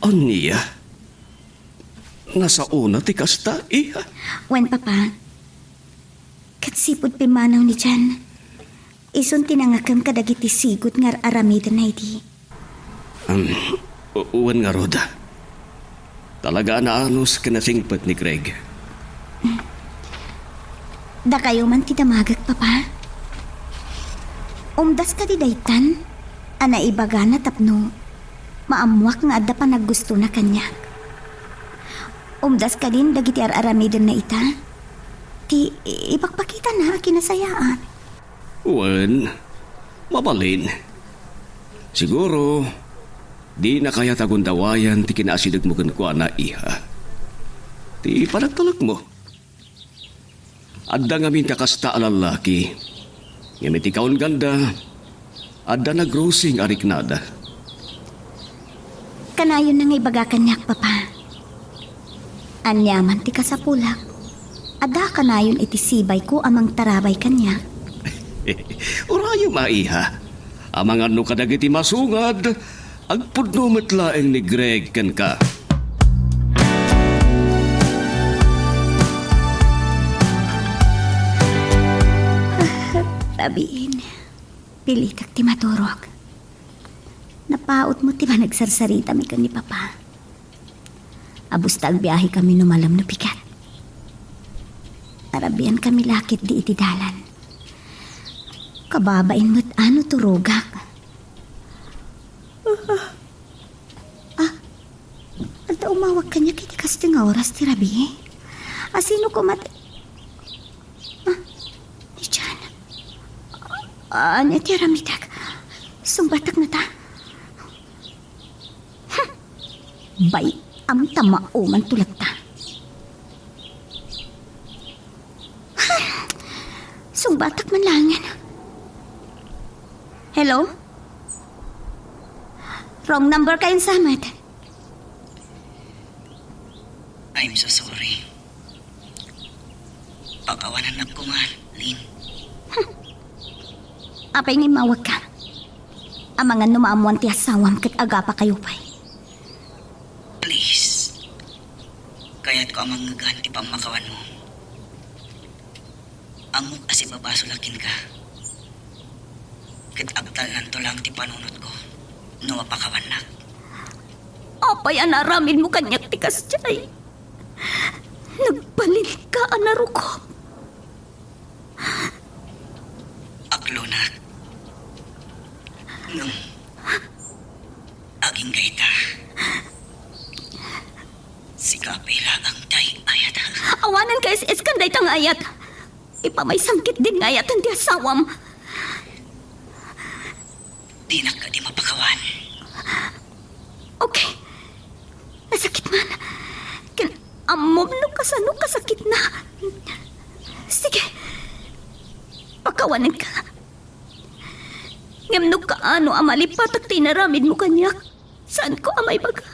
Aniya? Nasa una ti kasta, iha. Wen, papa, ket sipod pimanaw ni Jan, Ison tinangakam kadagiti sigot nga aramid na iti. Uwan nga Roda. Talaga na anos kinasingpat ni Greg. Da kayo man ti damagag, papa. Umdas ka di daytan. Ana ibaga na tapno. Maamuak nga adda pa naggusto na kanya. Umdas ka din dagiti aramid na ita. Ti ipagpakita na kinasayaan. Uwan, mabalin. Siguro, di na kaya tagundawayan ti kinasidag mo kan ko na iha. Ti panagtalak mo. Adda nga min kakasta alalaki. Ngamit ikaw ganda, adda na grossing ariknada. Kanayon na nga ibaga kanyak, papa. Anyaman ti kasapulak. Ada kanayon iti sibay ko amang tarabay kanyak. Urayo maiha. Amang ano kadagiti masungad, agpudno metlaeng ni Greg kan ka. Sabihin, pilitak ti maturok. Napaot mo ti ba nagsarsarita mi kan ni papa. Abusta ang biyahe kami numalam na pikat. Arabian kami lakit di iti dalan. Kababain mo't ano turugak. Anta umawag kanya kiti kasti nga oras ti rabi. Asino ko mat... Diyan. Anya ti ramitak. Sumbatak na ta. Bay, am tamao man tulad ta. Sumbatak man langan. Hello? Wrong number kayong samat. I'm so sorry. Pakawanan na ko nga, Lin. Apay nga mawag ka. Amangan numaamuan ti asawam kat aga pa kayo pa'y. Please. Kaya't ko amang ngaganti pang makawan mo. Amok asi babasulakin ka. Kat agtal nanto lang ti panunod ko. No mapakawan na. Apay anaramid mo kanyak tikas jay. Nagpalit ka anarukop. Aklo na. Nung aging gaita. Sikapay lang ang tay ayat. Awanan ka is kanday tang ayat. Ipamay sangkit din nga ayat ang di asawam. Di na ka di mapakawan. Okay. Nasakit man. Amom no kasano kasakit na. Sige. Pakawanin ka. Ngam no kaano amalipat at tinaramid mo kanyak. Saan ko amay baga?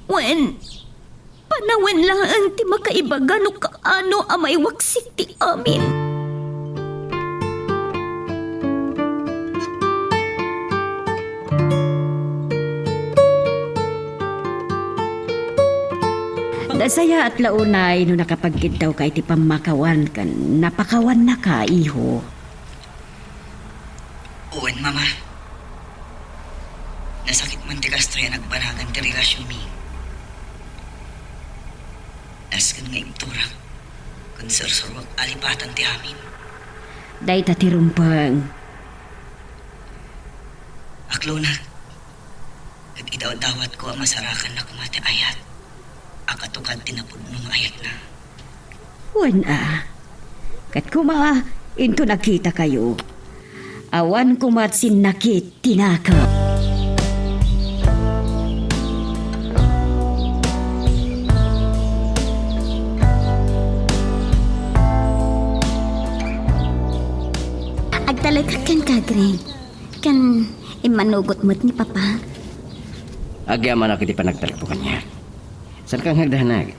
When panawin lang ang ti makaibaga no kaano amay waksik ti amin. Dasaya at launay no nakapagkid daw kay ti pamakawan kan napakawan na ka, iho. Uwan, mama. Nasakit man ti kastroya nagbanagan ti relasyon mi. Naskan nga imturak kung sursurwag alipatan ti amin. Day tatirumpang. Aklo na. Nag-idaw-dawat ko ang masarakan na kumati ayat. Akatukad tinapudnong ayat na. Wan kat kuma into nakita kayo. Awan kumat sinakit tinaka. Agtalakat kan ka, Greg. Kan imanugot mo't ni Papa. Agyaman ako di pa nagtalik po kanya. Saan kang hagdahanag?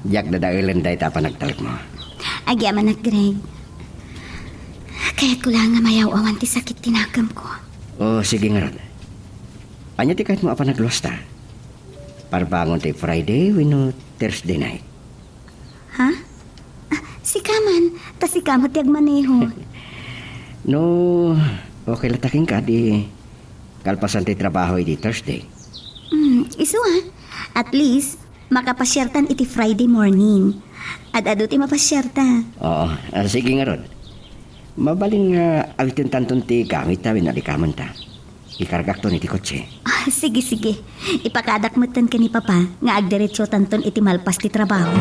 Diyak dadailan dahi ta pa nagtalik mo. Agyaman at Greg. Kaya't ko lang nga mayaw-awan ti sakit tinakam ko. Oh, sige nga ron. Anya ti kahit mo apa naglosta? Parbangon ti Friday, wino Thursday night. Ha? Si Kaman. Ta si Kaman ti agmaneho. No, okay lang taking ka di kalpasan ti trabaho di Thursday. Isu at least, makapasyertan iti Friday morning. At ado ti mapasyerta. Oo, sige nga Rod. Mabaling awitin tanton ti gamit tawin na likaman ta. Ikargak to ni ti kotse. Sige, sige. Ipakadakmutan ka ni Papa nga agdiretso tanton iti malpas ti trabaho.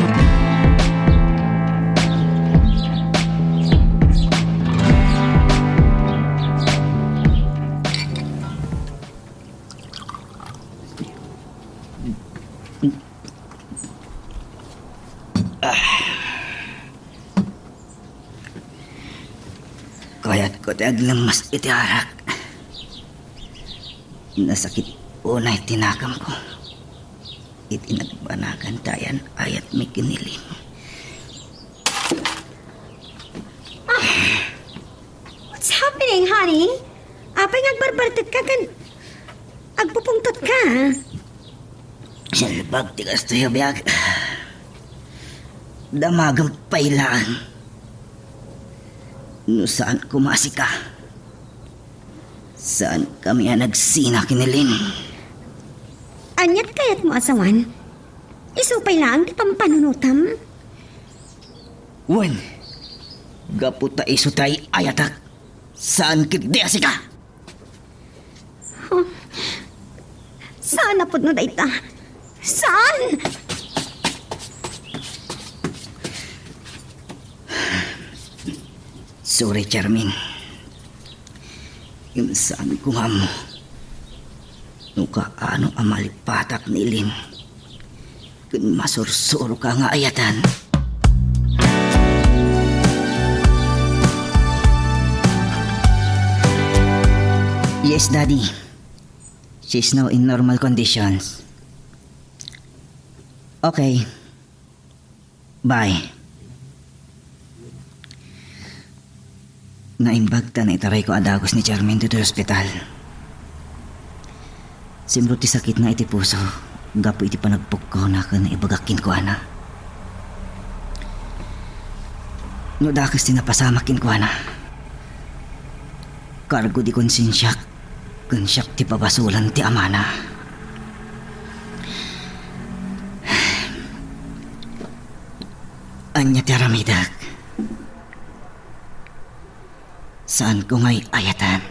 Kaya't ko ti aglamas iti arak. Nasakit unay tinakam ko. Iti nagbanagan tayan ayat may kinilim. What's happening, honey? Apay ngagbarbartit ka kan... Agpupungtot ka, ha? Salbag tigas tayo biyag. Damagang pailaan. No saan kumasi ka? Saan kami nagsina kinilin? Anyat kayat mo asawan? Isupay lang, di pampanunutam. Wen, gaputa iso tay ayatak. Saan kitdeasi ka? Saan na po no dayta? Saan? Sorry, Charmin. Yung saan ko nga mo. Nung kaano amalipatak ni Lin. Kung masursuro ka nga ayatan. Yes, Daddy. She's now in normal conditions. Okay. Bye. Naimbagta na itaray ko adagos ni Charmin dito sa ospital. Simrot ti sakit na iti puso. Gapo iti panagpuk ko na ka na ibagakin ko ana. No dakas ti napasamakin ko ana. Kargo di konsensyak. Konsyak ti pabasulan ti amana. Anya ti aramidak. Saan ko nga'y ayatan?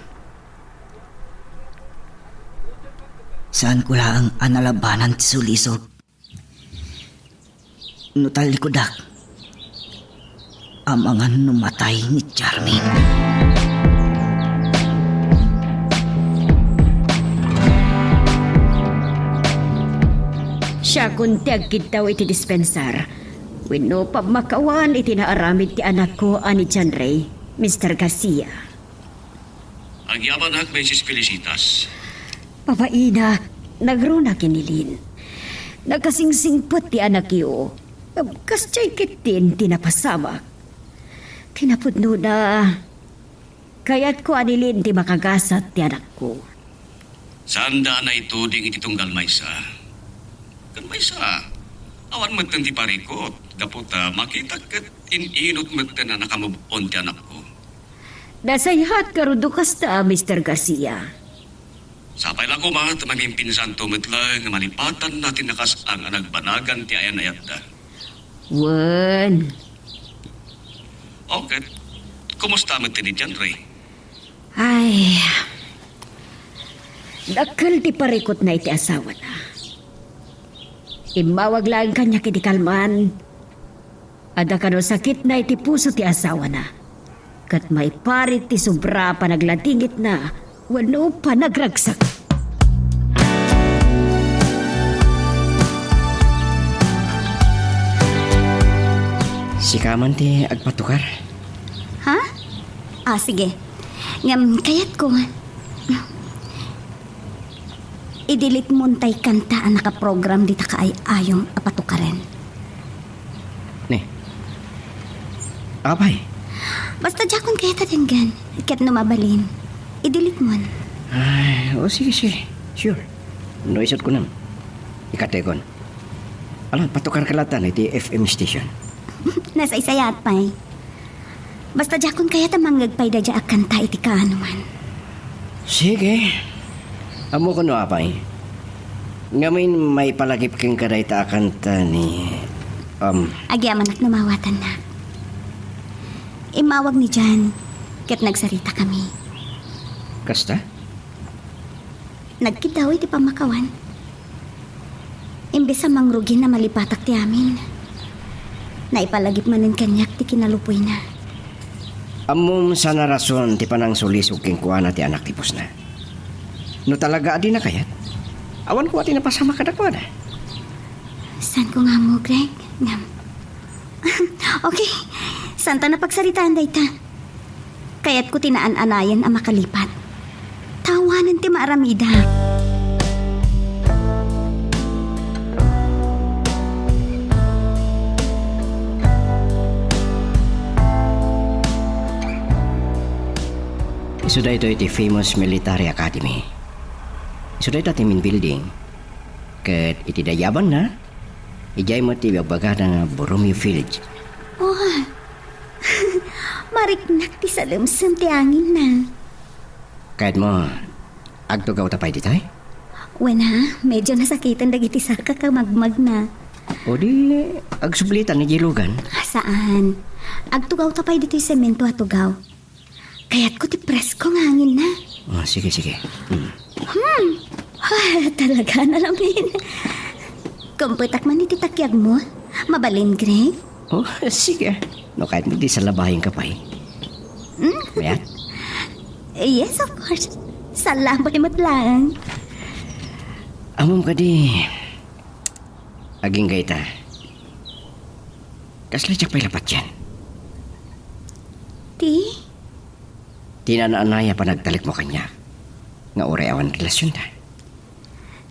Saan ko lang analabanan ti sulisog? Nutal ko dak. Amangan numatay ni Charmin. Siya kunti agkitaw iti dispensar. Wino pa makawan iti naaramid ti anak ko ani John Ray, Mr. Garcia. Ang yaman hak, Mrs. Felicitas. Papaina, nagruna kinilin. Nagkasingsingpot ti anak iyo. Kasya'y kitin tinapasama. Kinapudno na. Kaya't ko anilin ti makagasat ti anak ko. Saan daan na ito ding ititunggal maysa? Kan maysa, awan magtan ti parikot. Daputa, makita kat inot magtan na nakamubon ti anak ko. Nasayhat karudo kasta, Mr. Garcia. Sapay lang ko mga tamanging pinsan tumitla nga malipatan natin nakasang ang nagbanagan ti ayan ayat da. Wan. Okay, kumusta mo ni John Ray? Ay. Dakal ti parikot na iti asawa na. Imawag lang kanya kiti kalman. Ada kano sakit na iti puso ti asawa na. Kat may parit ti sobra pa naglatingit na. Wano pa nagragsak. Si kaman ti agpatukar. Ha? Sige. Ngam, kayat ko. Idilit mo tay kanta ang nakaprogram dita ka ay ayong apatukaren. Ne. Apay. Basta jakon kaya tatenggan. Kat numabalin. Idilit mo. Ay, sige. Sure. No isot ko nam. Ikatekon. Alam, patukar kalatan iti FM station. Nasa isayat pa'y. Basta jakon kaya tamanggag pay da dya akanta iti kaanuman. Sige. Amo ko no apay. Ngamin may palagip kang kaday ta kanta ni... Agyaman at namawatan na. Imawag ni Jan, ket nagsarita kami. Kasta? Nagkidaw iti pamakawan. Imbes sa mangrugi na malipatak ti amin. Naipalagip manin kanyak ti kinalupoy na. Amom sana rason ti panang sulisog king kuana ti anak tipos na. No talaga adi na kayat? Awan ko ati napasama kadakwada. San ko nga mo, Greg? Ngam. Okay, santa na pagsaritaan day ta. Kaya't ko tinaan-anayan ang makalipat. Tawanan ti maaramida. Isuda ito iti famous military academy. Isuda ito iti main building. Kat iti dayaban na, ijay mo ti baga nga Borromeo Village. Oh, mariknak ti salamsam ti angin na. Kahit mo, agtugaw tapay di tay? Wena, medyo nasakitan dagiti saka ka magmag na. O di, agsublitan ni Jilugan. Saan? Agtugaw tapay dito'y semento at tugaw. Kaya't ko ti presko ng hangin na. Oh, sige, sige. Talaga nalamin. Kumputak man iti takyag mo. Mabalin, Greg. Oh, sige. No, kahit mo di sa labahin ka pa eh. Mayat? Yes, of course. Salambay mo't lang. Amom ka di. Aging gaita. Kasladyak pa'y lapat yan. Ti? Tinanaanaya pa nagtalik mo kanya. Nga oray awan relasyon ta.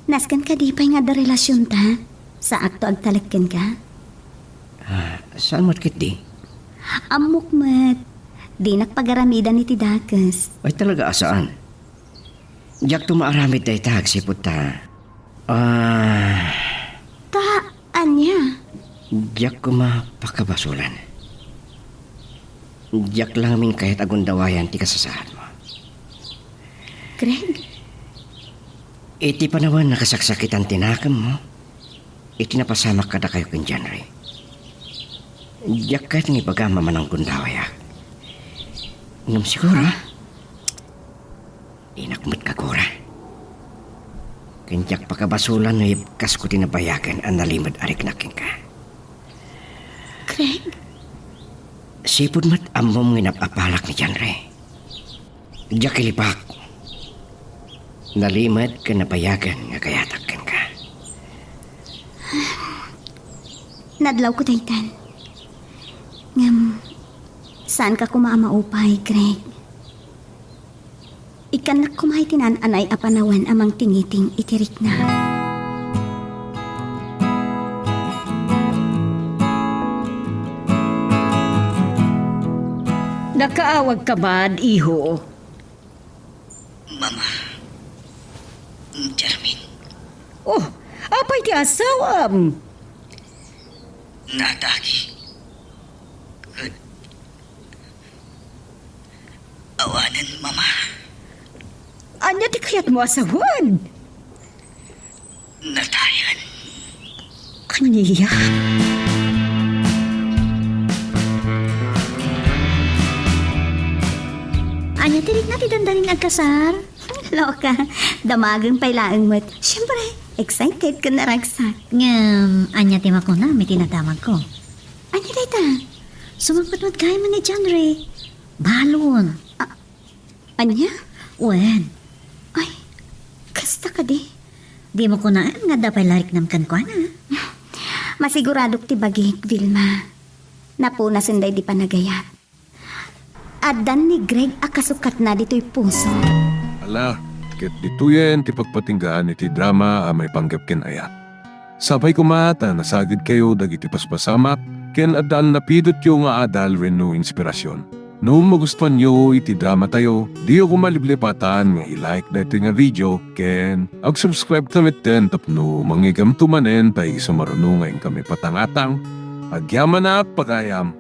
Naskan ka di pa'y nga da relasyon ta? Sa akto agtalikkan ka? Saan mo't kit di? Amukmat. Di nakpagaramidan iti dakas. Ay talaga asaan? Diyak tumaaramid tayo tag sipot ta. Ta, anya? Diyak kumapakabasulan. Diyak lang min kahit agundawayan ti kasasahan mo. Greg? Iti panawan nakasaksakitan tinakam mo. Iti napasamak kada kayo kin January. Diyak kahit ng ibaga mamanang gundawaya. Ngam siguro, inakmat ka kura. Kanyak pakabasulan na ibkas ko tinabayagan ang nalimad arik naking ka. Greg? Sipod mat amom nginapapalak ni Janre. Diyak ilipak. Nalimad ka nabayagan nga kayatakkan ka. Nadlaw ko daytan. Ngam, saan ka kumaamaupay, Greg? Ikanak kumay tinan-anay apanawan amang tingiting itirik na. Nakaawag ka ba, iho? Mama. Jermin, Oh, apay ti asawam. nadagi. Awanan, Mama. Anya ti kayat mo asawan? Natayan. Kaniya? Anya tirik na ti dandaning agkasar? Loka, damagang pailaang mo't. Siyempre, excited ka na ragsak. Anya ti makuna, may tinatamag ko. Anya dayta? Sumagpatmat kaya man ni John Ray. Balon. Anya? Wen, Ay, kasta ka di. di mo kunaan nga dapay larik nam kan ko na. Masiguradok ti bagik, Vilma. Napuna sunday di panagayat. Adan ni Greg akasukat na dito'y puso. Ala, ket dituyen ti pagpatinggaan iti drama a may panggap ken ayat. Sabay kumata nasagid kayo dagiti paspasamak ken adal napidot yo nga adal renno inspirasyon. No magustuhan nyo iti drama tayo, di ako maliblipatan nga i-like na ito nga video ken ag-subscribe tamit ten tapno mangigam tumanen tayo sa marunungan kami patangatang agyaman na at pagayam.